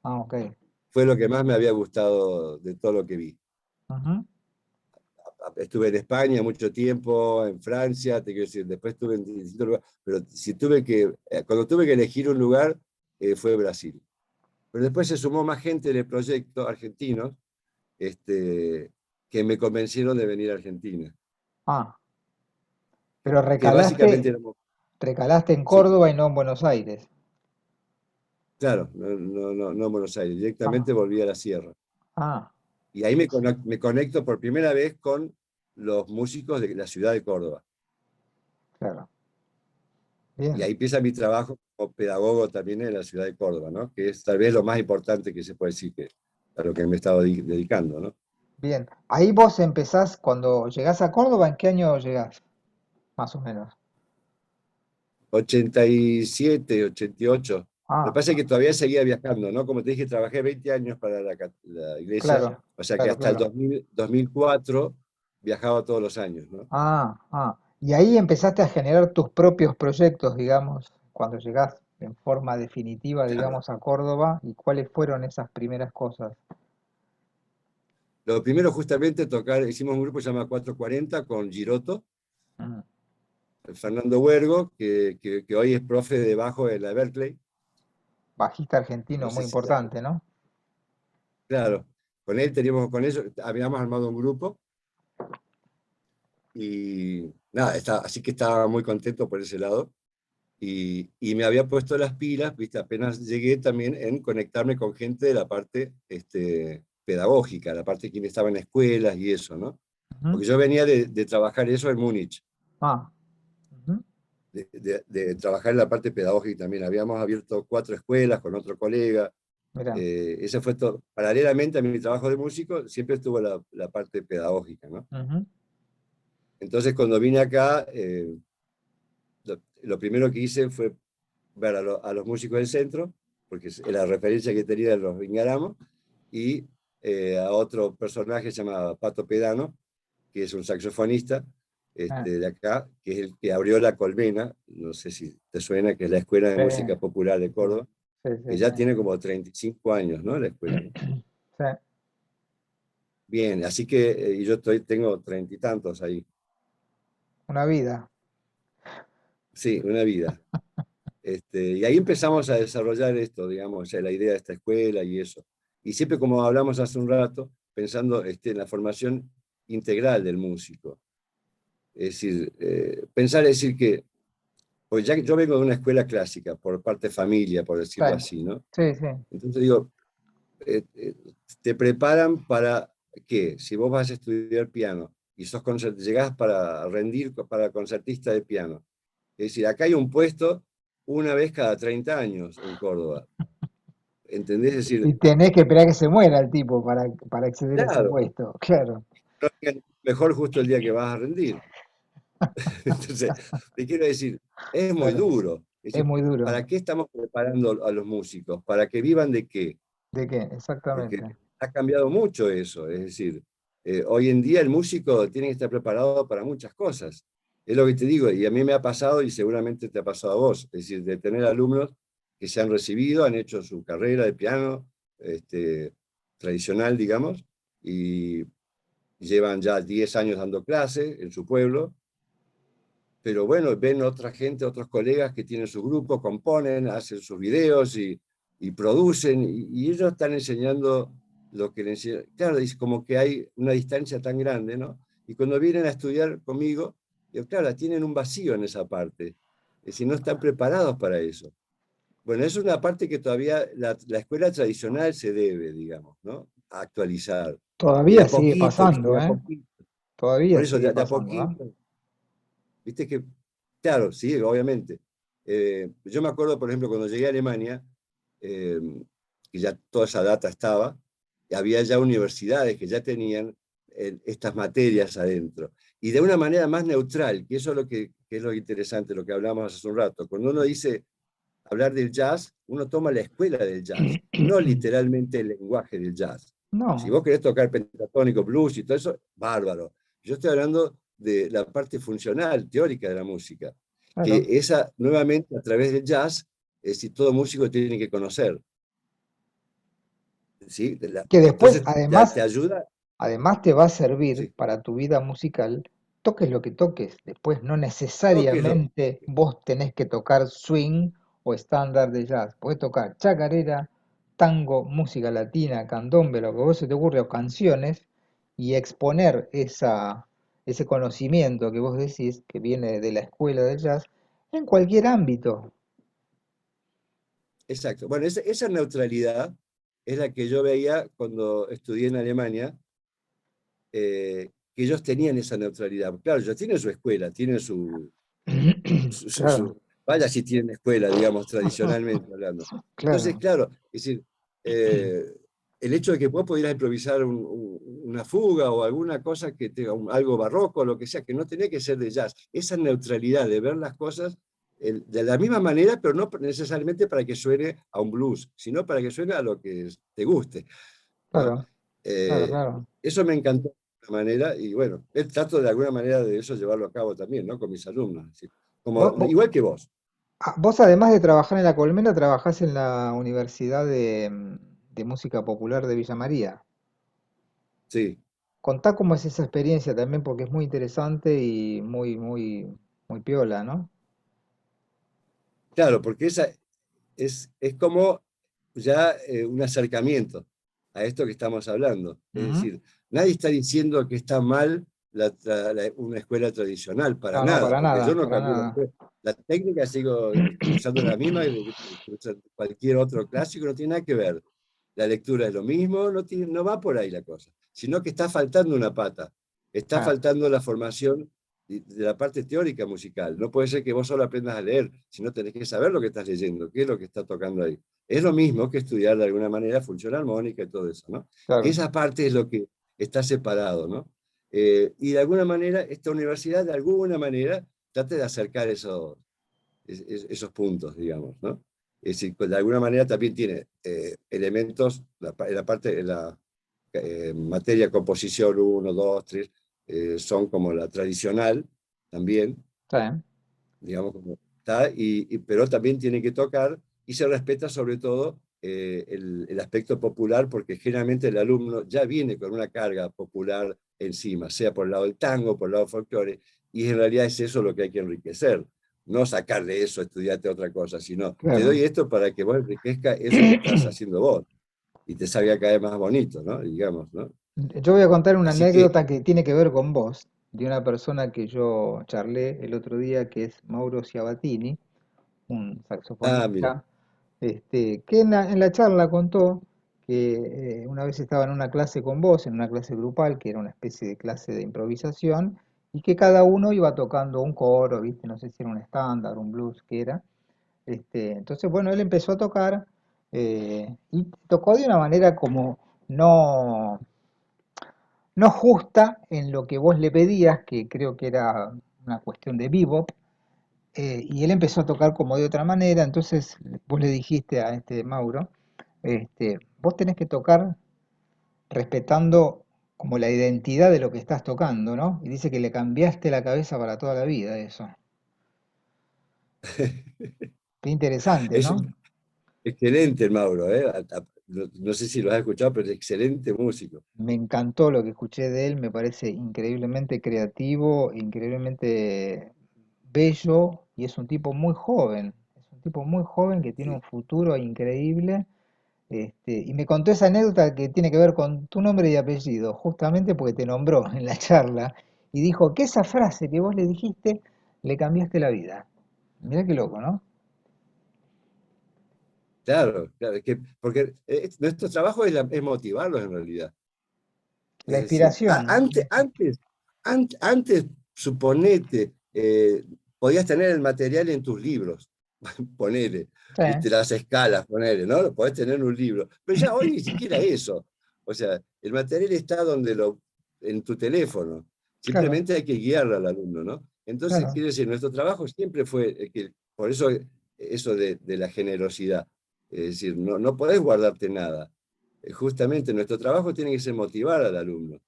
Ok. Fue lo que más me había gustado de todo lo que vi. Ujú. Estuve en España mucho tiempo, en Francia, te quiero decir, después estuve en distintos lugares, pero si tuve que, cuando tuve que elegir un lugar, fue Brasil. Pero después se sumó más gente en el proyecto argentino, este, que me convencieron de venir a Argentina. Ah, pero Que básicamente recalaste en sí, Córdoba y no en Buenos Aires. claro, no en Buenos Aires, Ah, directamente volví a la sierra. ah, Y ahí me conecto por primera vez con los músicos de la ciudad de Córdoba. claro. Y Bien, ahí empieza mi trabajo como pedagogo también en la ciudad de Córdoba, ¿no? Que es tal vez lo más importante que se puede decir que, a lo que me he estado dedicando, ¿no? bien. Ahí vos empezás, cuando llegás a Córdoba, ¿en qué año llegás? Más o menos. 87, 88. Lo que Ah, pasa es que todavía seguía viajando, ¿no? Como te dije, trabajé 20 años para la iglesia, claro, o sea que claro, hasta el claro. 2004 viajaba todos los años, ¿no? Y ahí empezaste a generar tus propios proyectos, digamos, cuando llegás en forma definitiva, Claro. digamos, a Córdoba. ¿Y cuáles fueron esas primeras cosas? Lo primero justamente tocar, hicimos un grupo que se llama 440 con Giroto, Mm, Fernando Huergo, que hoy es profe de bajo en la Berkeley. Bajista argentino No muy sé si ya, importante, ¿no? claro, con él teníamos, con ellos, habíamos armado un grupo y nada, así que estaba muy contento por ese lado. Y me había puesto las pilas, ¿viste? Apenas llegué también en conectarme con gente de la parte pedagógica, la parte que estaba en escuelas y eso, ¿no? Ujú. Porque yo venía de trabajar eso en Múnich, Ah, ujú. de trabajar en la parte pedagógica también. Habíamos abierto 4 escuelas con otro colega. Mirá. Ese fue todo. Paralelamente a mi trabajo de músico, siempre estuvo la parte pedagógica, ¿no? Ujú. Entonces, cuando vine acá, lo primero que hice fue ver a los músicos del centro, porque es la referencia que tenía de los Vingaramos, y a otro personaje que se llama Pato Pedano, que es un saxofonista Ah, de acá, que es el que abrió La Colmena, no sé si te suena, que es la Escuela de sí, Música Popular de sí, Córdoba, sí, que sí, ya tiene como 35 años, ¿no? La escuela, ¿no? sí. Bien, así que y yo tengo 30 y tantos ahí. Una vida. Sí, una vida. Y ahí empezamos a desarrollar esto, digamos, o sea, la idea de esta escuela y eso. Y siempre, como hablamos hace un rato, pensando en la formación integral del músico. Es decir, pensar, es decir, que, pues ya que yo vengo de una escuela clásica, por parte familia, por Sí, decirlo así, ¿no? sí, sí. Entonces digo, eh, eh, te preparan para qué, si vos vas a estudiar piano y llegás para rendir para concertista de piano. Es decir, acá hay un puesto una vez cada 30 años en Córdoba. ¿Entendés? Es decir, Y tenés que esperar que se muera el tipo para acceder a ese claro, puesto. Claro, no vengan mejor justo el día que vas a rendir. Entonces, te quiero decir, es muy claro. duro. Es Es decir, muy duro. ¿para qué estamos preparando a los músicos? ¿Para que vivan de qué? ¿De qué? Porque Exactamente. ha cambiado mucho eso. Es decir, hoy en día el músico tiene que estar preparado para muchas cosas. Es lo que te digo, y a mí me ha pasado y seguramente te ha pasado a vos. Es decir, de tener alumnos que se han recibido, han hecho su carrera de piano tradicional, digamos, y llevan ya 10 años dando clase en su pueblo, pero bueno, ven otra gente, otros colegas que tienen su grupo, componen, hacen sus videos y producen, y ellos están enseñando lo que les enseñan. Claro, es como que hay una distancia tan grande, ¿no? Y cuando vienen a estudiar conmigo, digo, claro, tienen un vacío en esa parte. Es decir, no están preparados para eso. Bueno, es una parte que todavía la escuela tradicional se debe, digamos, ¿no? A actualizar. Y de Todavía a sigue poquito, ¿viste? pasando, De a ¿eh? poquito. Por Todavía eso, sigue de a pasando, ¿eh? poquito, viste que, claro, sí, obviamente. Yo me acuerdo, por ejemplo, cuando llegué a Alemania, eh, que ya toda esa data estaba, y había ya universidades que ya tenían estas materias adentro. Y de una manera más neutral, que eso es que es lo interesante, lo que hablamos hace un rato. Cuando uno dice hablar del jazz, uno toma la escuela del jazz, no literalmente el lenguaje del jazz. Si No, vos querés tocar pentatónico, blues y todo eso, bárbaro. Yo estoy hablando de la parte funcional, teórica de la música, que claro. esa, nuevamente, a través del jazz, si todo músico tiene que conocer. ¿Sí? Que después, Entonces, te además, ayuda. además te va a servir Sí. para tu vida musical, toques lo que toques. Después no Toques lo que necesariamente toques. vos tenés que tocar swing o estándar de jazz. Podés tocar chacarera, tango, música latina, candombe, lo que vos se te ocurre, o canciones, y exponer ese conocimiento que vos decís que viene de la escuela del jazz en cualquier ámbito. Exacto. Bueno, esa neutralidad es la que yo veía cuando estudié en Alemania, que ellos tenían esa neutralidad. Claro, ellos tienen su escuela, tienen Claro, vaya si tienen escuela, digamos, tradicionalmente hablando. Entonces, claro, claro, es decir, eh, el hecho de que vos pudieras improvisar una fuga o alguna cosa que tenga algo barroco, lo que sea, que no tenía que ser de jazz, esa neutralidad de ver las cosas de la misma manera, pero no necesariamente para que suene a un blues, sino para que suene a lo que te guste, ¿no? claro, claro, Eh, claro. Eso me encantó de alguna manera y bueno, trato de alguna manera de eso llevarlo a cabo también, ¿no? Con mis alumnos. Así, como, Vos, igual que vos, vos, además de trabajar en La Colmena, trabajás en la Universidad de Música Popular de Villa María. sí. Contá cómo es esa experiencia también, porque es muy interesante y muy piola, ¿no? Claro, porque esa es como ya un acercamiento a esto que estamos hablando. Es Ujú. decir, nadie está diciendo que está mal una escuela tradicional, para No, no, nada, para porque yo nada, no para cambié nada. la técnica, sigo usando la misma que usa cualquier otro clásico, no tiene nada que ver. La lectura es lo mismo, no va por ahí la cosa, sino que está faltando una pata, está Ah, faltando la formación de la parte teórica musical. No puede ser que vos solo aprendas a leer, sino tenés que saber lo que estás leyendo, qué es lo que está tocando ahí. Es lo mismo que estudiar de alguna manera función armónica y todo eso, ¿no? claro, Esa parte es lo que está separado, ¿no? Y de alguna manera, esta universidad, de alguna manera, trata de acercar esos puntos, digamos, ¿no? Es decir, pues, de alguna manera también tiene elementos, la parte, de la materia composición uno 2 3 son como la tradicional también, está bien, digamos, como está, pero también tiene que tocar y se respeta sobre todo el aspecto popular, porque generalmente el alumno ya viene con una carga popular encima, sea por el lado del tango, por el lado del folclore, y en realidad es eso lo que hay que enriquecer, no sacar de eso, estudiarte otra cosa, sino te doy claro. esto para que vos enriquezca eso que estás haciendo vos y te salga cada vez más bonito, ¿no? Digamos, ¿no? Yo voy a contar una Así que, anécdota que tiene que ver con vos, de una persona que yo charlé el otro día, que es Mauro Ciabatini, un mira, saxofonista, que en la charla contó que una vez estaba en una clase con vos, en una clase grupal, que era una especie de clase de improvisación, y que cada uno iba tocando un coro, ¿viste? No sé si era un estándar, un blues, que era. Entonces, bueno, él empezó a tocar y tocó de una manera como no, no justa en lo que vos le pedías, que creo que era una cuestión de bebop, y él empezó a tocar como de otra manera, entonces vos le dijiste a este Mauro, vos tenés que tocar respetando como la identidad de lo que estás tocando, ¿no? Y dice que le cambiaste la cabeza para toda la vida eso. Qué interesante, es ¿no? un excelente el Mauro, ¿eh? No sé si lo has escuchado, pero es excelente músico. Me encantó lo que escuché de él, me parece increíblemente creativo, increíblemente bello y es un tipo muy joven, es un tipo muy joven que tiene un Sí. futuro increíble. Y me contó esa anécdota que tiene que ver con tu nombre y apellido, justamente porque te nombró en la charla y dijo que esa frase que vos le dijiste le cambiaste la vida. Mirá qué loco, ¿no? Claro, claro, porque nuestro trabajo es motivarlos en realidad. La Es decir, inspiración. antes, suponete, podías tener el material en tus libros, ponele, Sí, ¿viste? Las escalas, ponele, ¿no? Lo podés tener en un libro. Pero ya hoy ni siquiera eso. O sea, el material está en tu teléfono. claro, Simplemente hay que guiarlo al alumno, ¿no? Entonces, claro. quiere decir, nuestro trabajo siempre fue, por eso eso de la generosidad. Es decir, no podés guardarte nada. Justamente nuestro trabajo tiene que ser motivar al alumno.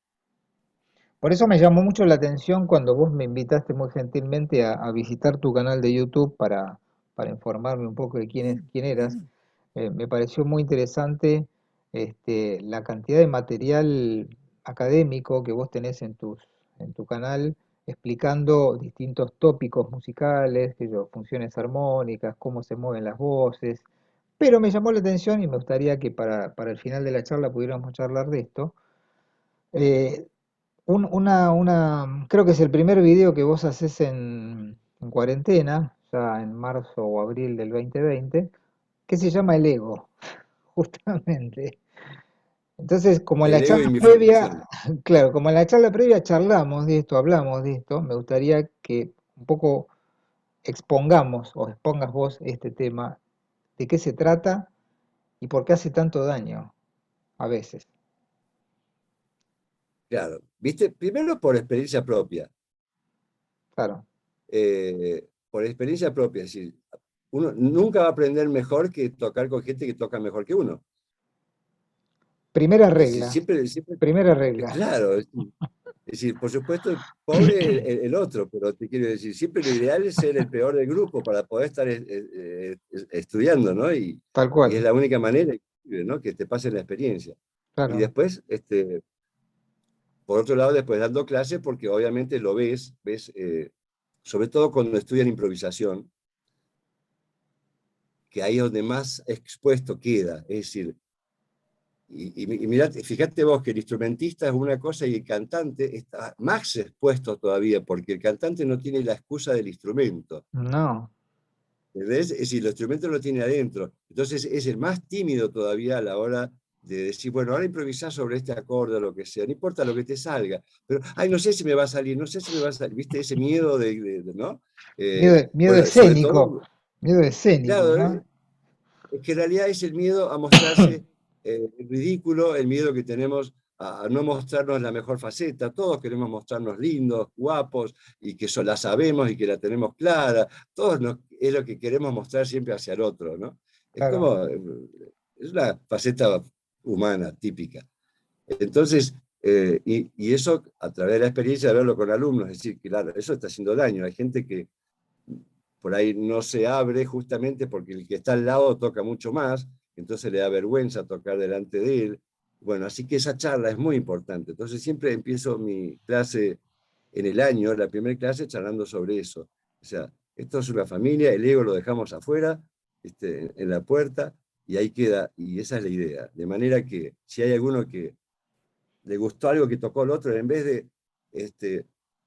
Por eso me llamó mucho la atención cuando vos me invitaste muy gentilmente a visitar tu canal de YouTube para informarme un poco de quién eras. Me pareció muy interesante la cantidad de material académico que vos tenés en tu canal explicando distintos tópicos musicales, que yo, funciones armónicas, cómo se mueven las voces. Pero me llamó la atención y me gustaría que para el final de la charla pudiéramos charlar de esto. Eh, creo que es el primer video que vos haces en cuarentena, ya en marzo o abril del 2020, que se llama El Ego, justamente. Entonces, como en la El ego charla y mi previa, formación. claro, como en la charla previa charlamos de esto, hablamos de esto, me gustaría que un poco expongamos o expongas vos este tema, de qué se trata y por qué hace tanto daño a veces. Claro, viste, primero por experiencia propia. Claro. Por experiencia propia, es decir, uno nunca va a aprender mejor que tocar con gente que toca mejor que uno. Primera Es decir, regla, siempre, primera regla. claro, es decir, por supuesto, pobre el otro, pero te quiero decir, siempre lo ideal es ser el peor del grupo para poder estar estudiando, ¿no? Tal Y es cual, la única manera, ¿no? Que te pase la experiencia. Y claro. después, por otro lado, después dando clases, porque obviamente lo ves sobre todo cuando estudian improvisación, que ahí es donde más expuesto queda. Es decir, y mirate, fíjate vos que el instrumentista es una cosa y el cantante está más expuesto todavía, porque el cantante no tiene la excusa del instrumento. No, ¿Entendés? Es decir, el instrumento lo tiene adentro. Entonces es el más tímido todavía a la hora de decir, bueno, ahora improvisar sobre este acorde o lo que sea, no importa lo que te salga, pero, ay, no sé si me va a salir, no sé si me va a salir, ¿viste? Ese miedo ¿no? miedo Bueno, sobre escénico, todo, miedo escénico, claro, ¿no? es que en realidad es el miedo a mostrarse ridículo, el miedo que tenemos a no mostrarnos la mejor faceta. Todos queremos mostrarnos lindos, guapos, y que la sabemos y que la tenemos clara. Es lo que queremos mostrar siempre hacia el otro, ¿no? Es Claro, como, es una faceta humana típica. Entonces, y eso a través de la experiencia de verlo con alumnos, es decir, claro, eso está haciendo daño. Hay gente que por ahí no se abre justamente porque el que está al lado toca mucho más, entonces le da vergüenza tocar delante de él. Bueno, así que esa charla es muy importante. Entonces siempre empiezo mi clase en el año, la primera clase, charlando sobre eso. O sea, esto es una familia, el ego lo dejamos afuera, en la puerta, y ahí queda, y esa es la idea. De manera que si hay alguno que le gustó algo que tocó el otro, en vez de este,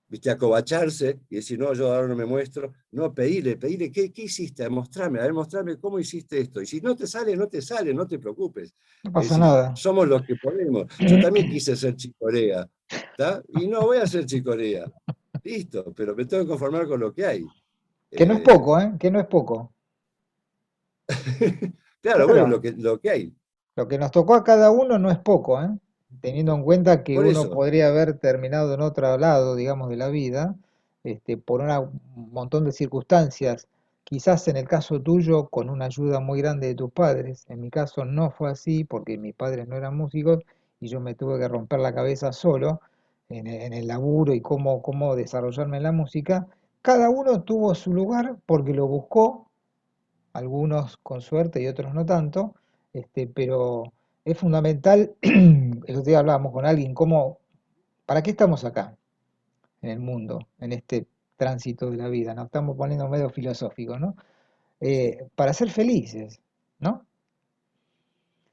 ¿viste? Acobacharse y decir, no, yo ahora no me muestro, no, pedile, ¿qué hiciste? Mostrame, a ver, mostrame cómo hiciste esto. Y si no te sale, no te sale, no te preocupes. no Es pasa decir, nada. somos los que podemos. Yo también quise ser chicorea, ¿está? Y no voy a ser chicorea. Listo, pero me tengo que conformar con lo que hay. Que no es Eh, poco, ¿eh? Que no es poco. claro, bueno, Claro, lo que hay. lo que nos tocó a cada uno no es poco, ¿eh? Teniendo en cuenta que Por uno eso, podría haber terminado en otro lado, digamos, de la vida, por un montón de circunstancias. Quizás en el caso tuyo, con una ayuda muy grande de tus padres. En mi caso no fue así porque mis padres no eran músicos y yo me tuve que romper la cabeza solo en el laburo y cómo desarrollarme en la música. Cada uno tuvo su lugar porque lo buscó, algunos con suerte y otros no tanto, pero es fundamental, el otro día hablábamos con alguien, ¿para qué estamos acá en el mundo, en este tránsito de la vida? Nos estamos poniendo medio filosóficos, ¿no? sí, Para ser felices, ¿no?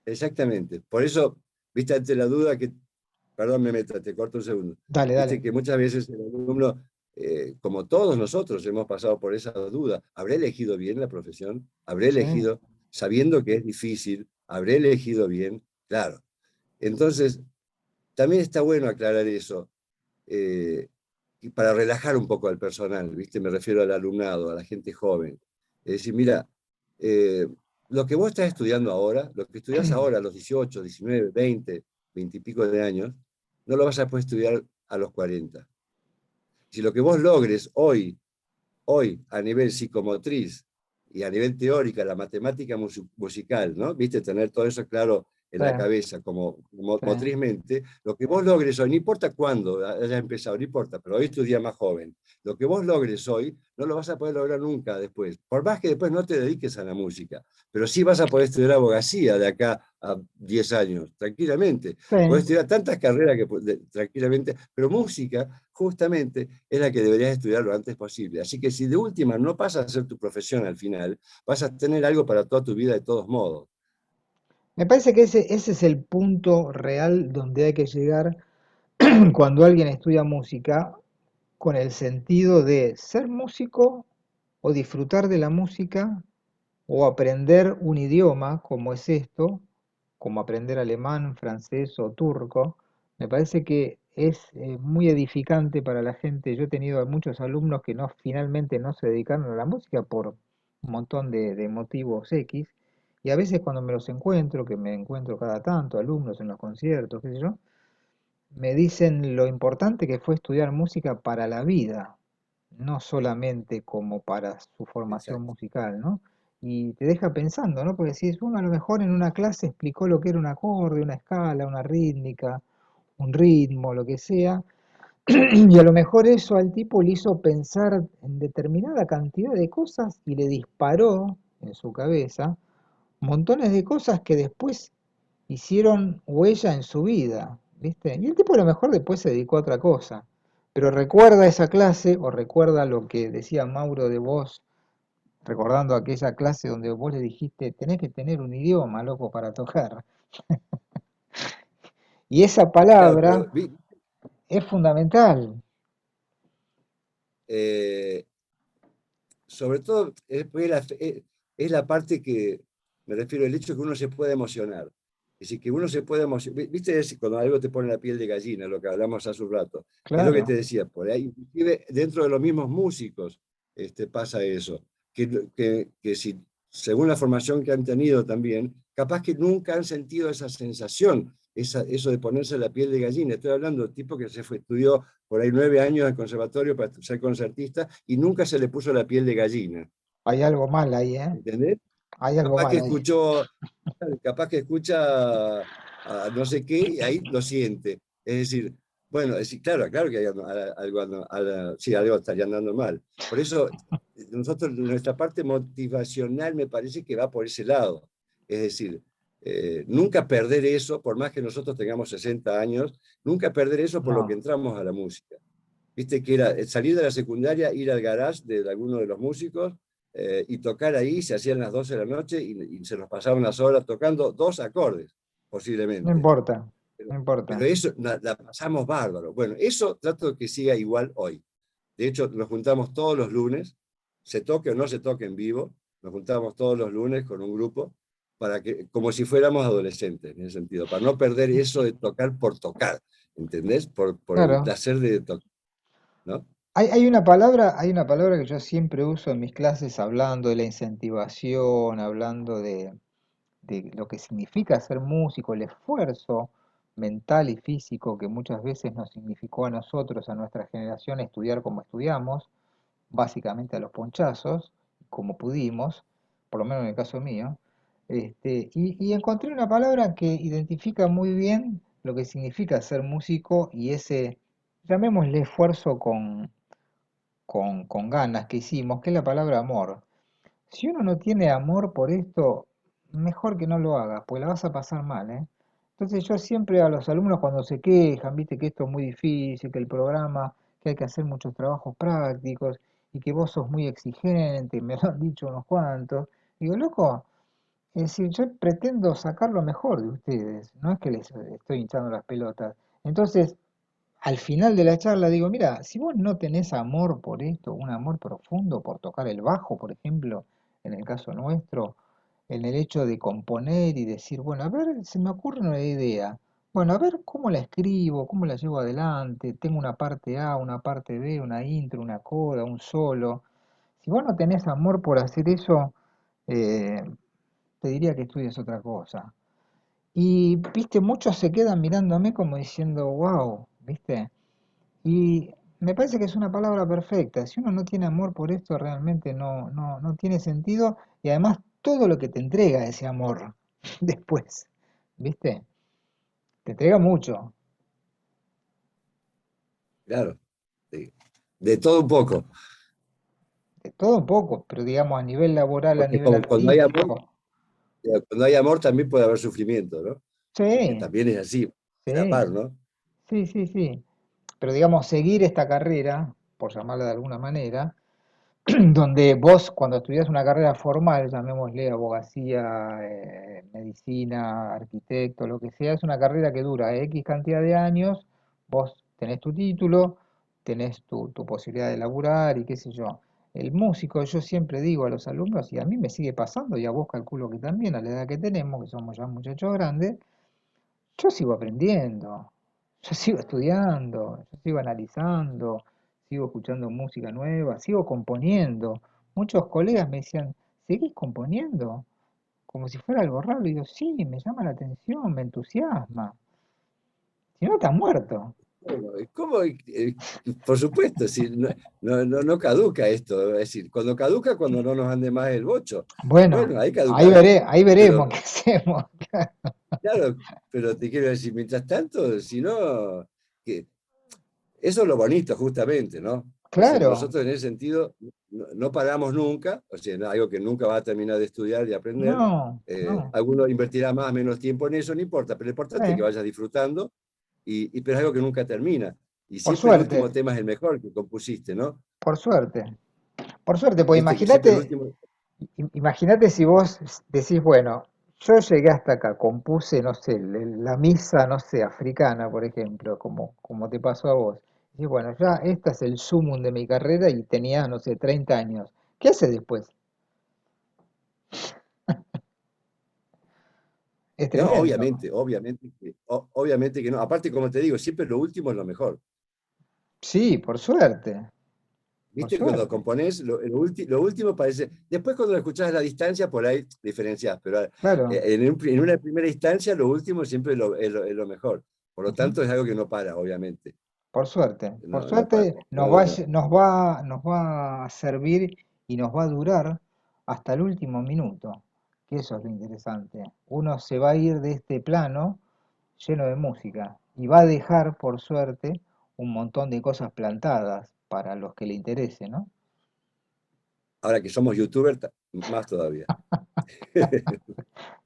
exactamente. Por eso, viste, ante la duda que perdón, me meto, te corto un segundo. Dale, Viste dale. que muchas veces el alumno, como todos nosotros, hemos pasado por esa duda. ¿Habré elegido bien la profesión? ¿Habré Sí, elegido? sabiendo que es difícil, habré elegido bien, claro. Entonces, también está bueno aclarar eso, eh, y para relajar un poco al personal, ¿viste? Me refiero al alumnado, a la gente joven. Es decir, mira, eh, lo que vos estás estudiando ahora, lo que estudias ahora a los 18, 19, 20, 20 y pico de años, no lo vas a poder estudiar a los 40. Si lo que vos logres hoy a nivel psicomotriz y a nivel teórica, la matemática musical, ¿no? Viste, tener todo eso claro en Sí, la cabeza, como sí. motrizmente, lo que vos logres hoy, no importa cuándo hayas empezado, no importa, pero hoy es tu día más joven, lo que vos logres hoy no lo vas a poder lograr nunca después, por más que después no te dediques a la música, pero sí vas a poder estudiar abogacía de acá a 10 años, tranquilamente. Sí. Podés estudiar tantas carreras que tranquilamente, pero música justamente es la que deberías estudiar lo antes posible. Así que si de última no pasas a ser tu profesión al final, vas a tener algo para toda tu vida de todos modos. Me parece que ese es el punto real donde hay que llegar cuando alguien estudia música, con el sentido de ser músico o disfrutar de la música o aprender un idioma, como es esto, como aprender alemán, francés o turco. Me parece que es muy edificante para la gente. Yo he tenido muchos alumnos que no, finalmente no se dedicaron a la música por un montón de motivos X. Y a veces cuando me los encuentro, que me encuentro cada tanto, alumnos en los conciertos, qué sé yo, me dicen lo importante que fue estudiar música para la vida, no solamente como para su formación Exacto. musical, ¿no? Y te deja pensando, ¿no? Porque decís, uno a lo mejor en una clase explicó lo que era un acorde, una escala, una rítmica, un ritmo, lo que sea, y a lo mejor eso al tipo le hizo pensar en determinada cantidad de cosas y le disparó en su cabeza montones de cosas que después hicieron huella en su vida, ¿viste? Y el tipo a lo mejor después se dedicó a otra cosa, pero recuerda esa clase o recuerda lo que decía Mauro de vos, recordando aquella clase donde vos le dijiste, tenés que tener un idioma, loco, para tocar. Y esa Claro, palabra pero es fundamental. eh, sobre todo es la parte que, me refiero al hecho que uno se puede emocionar. Es decir, que uno se puede emocionar. ¿Viste cuando algo te pone la piel de gallina, lo que hablamos hace un rato? Es lo que te Claro. decía, por ahí, inclusive dentro de los mismos músicos pasa eso. Que si, según la formación que han tenido también, capaz que nunca han sentido esa sensación, eso de ponerse la piel de gallina. Estoy hablando de tipo que estudió por ahí 9 años en conservatorio para ser concertista y nunca se le puso la piel de gallina. Hay algo mal ahí, ¿eh? ¿Entendés? Hay algo Capaz mal que ahí. escuchó, capaz que escucha a no sé qué y ahí lo siente. Es decir, bueno, claro, claro que hay algo, sí, algo estaría andando mal. Por eso, nosotros, nuestra parte motivacional me parece que va por ese lado. Es decir, nunca perder eso, por más que nosotros tengamos 60 años, nunca perder eso por lo que No, entramos a la música. Viste que era salir de la secundaria, ir al garage de alguno de los músicos y tocar ahí, se hacían las 12 de la noche y se nos pasaban las horas tocando dos acordes, no posiblemente. importa, Pero, no pero importa. eso la pasamos bárbaro. Bueno, eso trato de que siga igual hoy. De hecho, nos juntamos todos los lunes, se toque o no se toque en vivo, nos juntamos todos los lunes con un grupo, para que, como si fuéramos adolescentes, en ese sentido, para no perder eso de tocar por tocar, ¿entendés? Por el Claro. placer de tocar, ¿no? Hay una palabra que yo siempre uso en mis clases hablando de la incentivación, hablando de lo que significa ser músico, el esfuerzo mental y físico que muchas veces nos significó a nosotros, a nuestra generación, estudiar como estudiamos, básicamente a los ponchazos, como pudimos, por lo menos en el caso mío. Y encontré una palabra que identifica muy bien lo que significa ser músico y ese, llamémosle esfuerzo con ganas que hicimos, que es la palabra amor. Si uno no tiene amor por esto, mejor que no lo haga, pues la vas a pasar mal, ¿eh? Entonces yo siempre a los alumnos cuando se quejan, viste que esto es muy difícil, que el programa, que hay que hacer muchos trabajos prácticos y que vos sos muy exigente, me lo han dicho unos cuantos, digo, loco, es decir, yo pretendo sacar lo mejor de ustedes, no es que les estoy hinchando las pelotas. Entonces, al final de la charla digo, mira, si vos no tenés amor por esto, un amor profundo por tocar el bajo, por ejemplo, en el caso nuestro, en el hecho de componer y decir, bueno, a ver, se me ocurre una idea. Bueno, a ver cómo la escribo, cómo la llevo adelante. Tengo una parte A, una parte B, una intro, una coda, un solo. Si vos no tenés amor por hacer eso, eh, te diría que estudies otra cosa. Y, viste, muchos se quedan mirándome como diciendo, wow, viste. Y me parece que es una palabra perfecta. Si uno no tiene amor por esto, realmente no tiene sentido. Y además, todo lo que te entrega ese amor después, viste, te entrega mucho, Claro, sí. De todo un poco. de todo un poco, pero digamos a nivel laboral, a Porque nivel artístico. cuando hay amor también puede haber sufrimiento, ¿no? Que Sí, también es así, a la sí, par, ¿no? sí. Pero digamos, seguir esta carrera, por llamarla de alguna manera, donde vos cuando estudias una carrera formal, llamémosle abogacía, medicina, arquitecto, lo que sea, es una carrera que dura X cantidad de años, vos tenés tu título, tenés tu posibilidad de laburar y qué sé yo. El músico, yo siempre digo a los alumnos, y a mí me sigue pasando, y a vos calculo que también, a la edad que tenemos, que somos ya muchachos grandes, yo sigo aprendiendo, yo sigo estudiando, yo sigo analizando, sigo escuchando música nueva, sigo componiendo. Muchos colegas me decían, ¿seguís componiendo? Como si fuera algo raro. Y digo, sí, me llama la atención, me entusiasma. Si no, estás muerto. Bueno, ¿cómo? Por supuesto, si no caduca esto. Es decir, cuando caduca, cuando no nos ande más el bocho. Bueno, Bueno, ahí caducará. ahí veremos Pero, qué hacemos. claro, pero te quiero decir, mientras tanto, si no, que eso es lo bonito, justamente, ¿no? O sea, Claro, nosotros en ese sentido no paramos nunca, o sea, no, algo que nunca va a terminar de estudiar y aprender. no, Alguno invertirá más o menos tiempo en eso, no importa, pero lo importante es que eh, vayas disfrutando pero es algo que nunca termina. Y por siempre el último suerte, tema es el mejor que compusiste, ¿no? por suerte. Por suerte, pues Viste que siempre el imagínate, último. imagínate si vos decís, bueno, yo llegué hasta acá, compuse, no sé, la misa, no sé, africana, por ejemplo, como te pasó a vos. Y bueno, ya este es el sumum de mi carrera y tenía, no sé, 30 años. ¿Qué hace después? Es No, tremendo. obviamente que no. Aparte, como te digo, siempre lo último es lo mejor. Sí, por Viste, cuando suerte. componés, lo último parece. Después, cuando lo escuchás a la distancia, por ahí diferenciás, pero Claro, en una primera instancia, lo último siempre es lo mejor. Por lo ujú, tanto, es algo que no para, obviamente. por suerte. Por No para. suerte No, no. nos va a servir y nos va a durar hasta el último minuto, que eso es lo interesante. Uno se va a ir de este plano lleno de música y va a dejar, por suerte, un montón de cosas plantadas para los que le interese, ¿no? Ahora que somos youtubers, más todavía.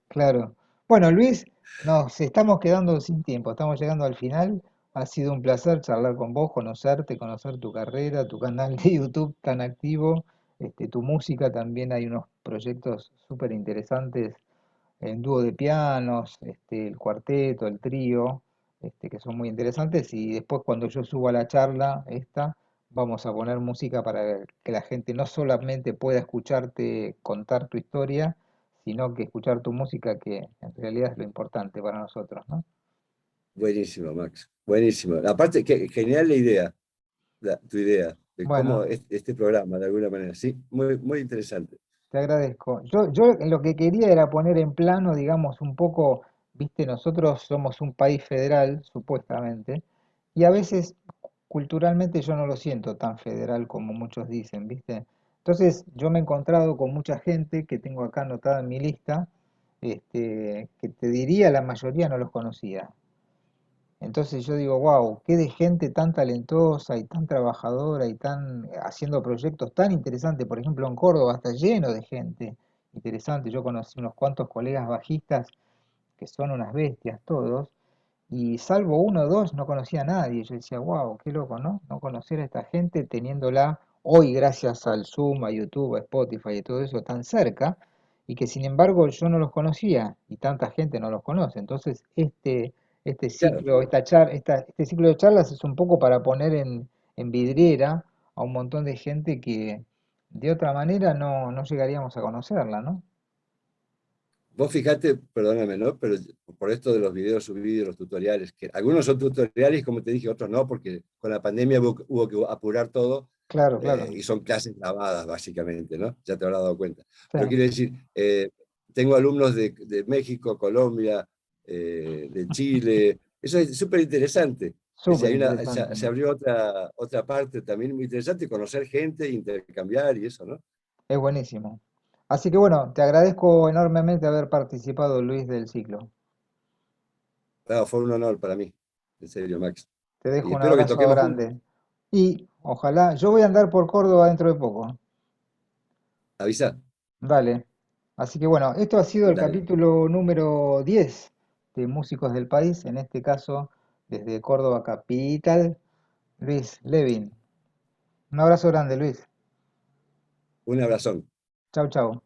Claro. Bueno, Luis, nos estamos quedando sin tiempo, estamos llegando al final. Ha sido un placer charlar con vos, conocerte, conocer tu carrera, tu canal de YouTube tan activo, tu música también hay unos proyectos súper interesantes en dúo de pianos, el cuarteto, el trío, que son muy interesantes. Y después cuando yo suba la charla, vamos a poner música para que la gente no solamente pueda escucharte contar tu historia, sino que escuchar tu música, que en realidad es lo importante para nosotros, ¿no? Buenísimo, Max. Buenísimo. Aparte, genial la idea, tu idea de cómo Bueno, es este programa, de alguna manera. Sí, muy interesante. te agradezco. Yo lo que quería era poner en plano, digamos, un poco, viste, nosotros somos un país federal, supuestamente, y a veces culturalmente yo no lo siento tan federal como muchos dicen, viste. Entonces yo me he encontrado con mucha gente que tengo acá anotada en mi lista, que te diría la mayoría no los conocía. Entonces yo digo, wow, qué de gente tan talentosa y tan trabajadora y tan haciendo proyectos tan interesantes. Por ejemplo, en Córdoba está lleno de gente interesante. Yo conocí unos cuantos colegas bajistas que son unas bestias todos, y salvo uno o dos no conocía a nadie. Yo decía, wow, qué loco, ¿no? No conocer a esta gente teniéndola hoy gracias al Zoom, a YouTube, a Spotify y todo eso tan cerca, y que sin embargo yo no los conocía y tanta gente no los conoce. Entonces, este Claro, ciclo, este ciclo de charlas es un poco para poner en vidriera a un montón de gente que de otra manera no llegaríamos a conocerla, ¿no? vos fijate, perdóname, ¿no? Pero por esto de los videos subidos, los tutoriales, que algunos son tutoriales, como te dije, otros no, porque con la pandemia hubo que apurar todo Claro, claro. y son clases grabadas, básicamente, ¿no? Ya te habrás dado cuenta. Sí, Pero quiero decir, tengo alumnos de México, Colombia, de Chile. Eso es súper interesante. Es súper decir, interesante. se abrió otra parte también muy interesante, conocer gente, intercambiar y eso, ¿no? Es buenísimo. Así que bueno, te agradezco enormemente haber participado, Luis, del ciclo. Claro, fue un honor para mí, en serio, Max. Te Y dejo un espero que abrazo toquemos juntos. grande. Y ojalá, yo voy a andar por Córdoba dentro de poco. Avisa. Dale. Así que bueno, esto ha sido el Dale. capítulo número 10 de Músicos del País, en este caso desde Córdoba Capital, Luis Levin. Un abrazo grande, Luis. Un abrazón. Chau, chau.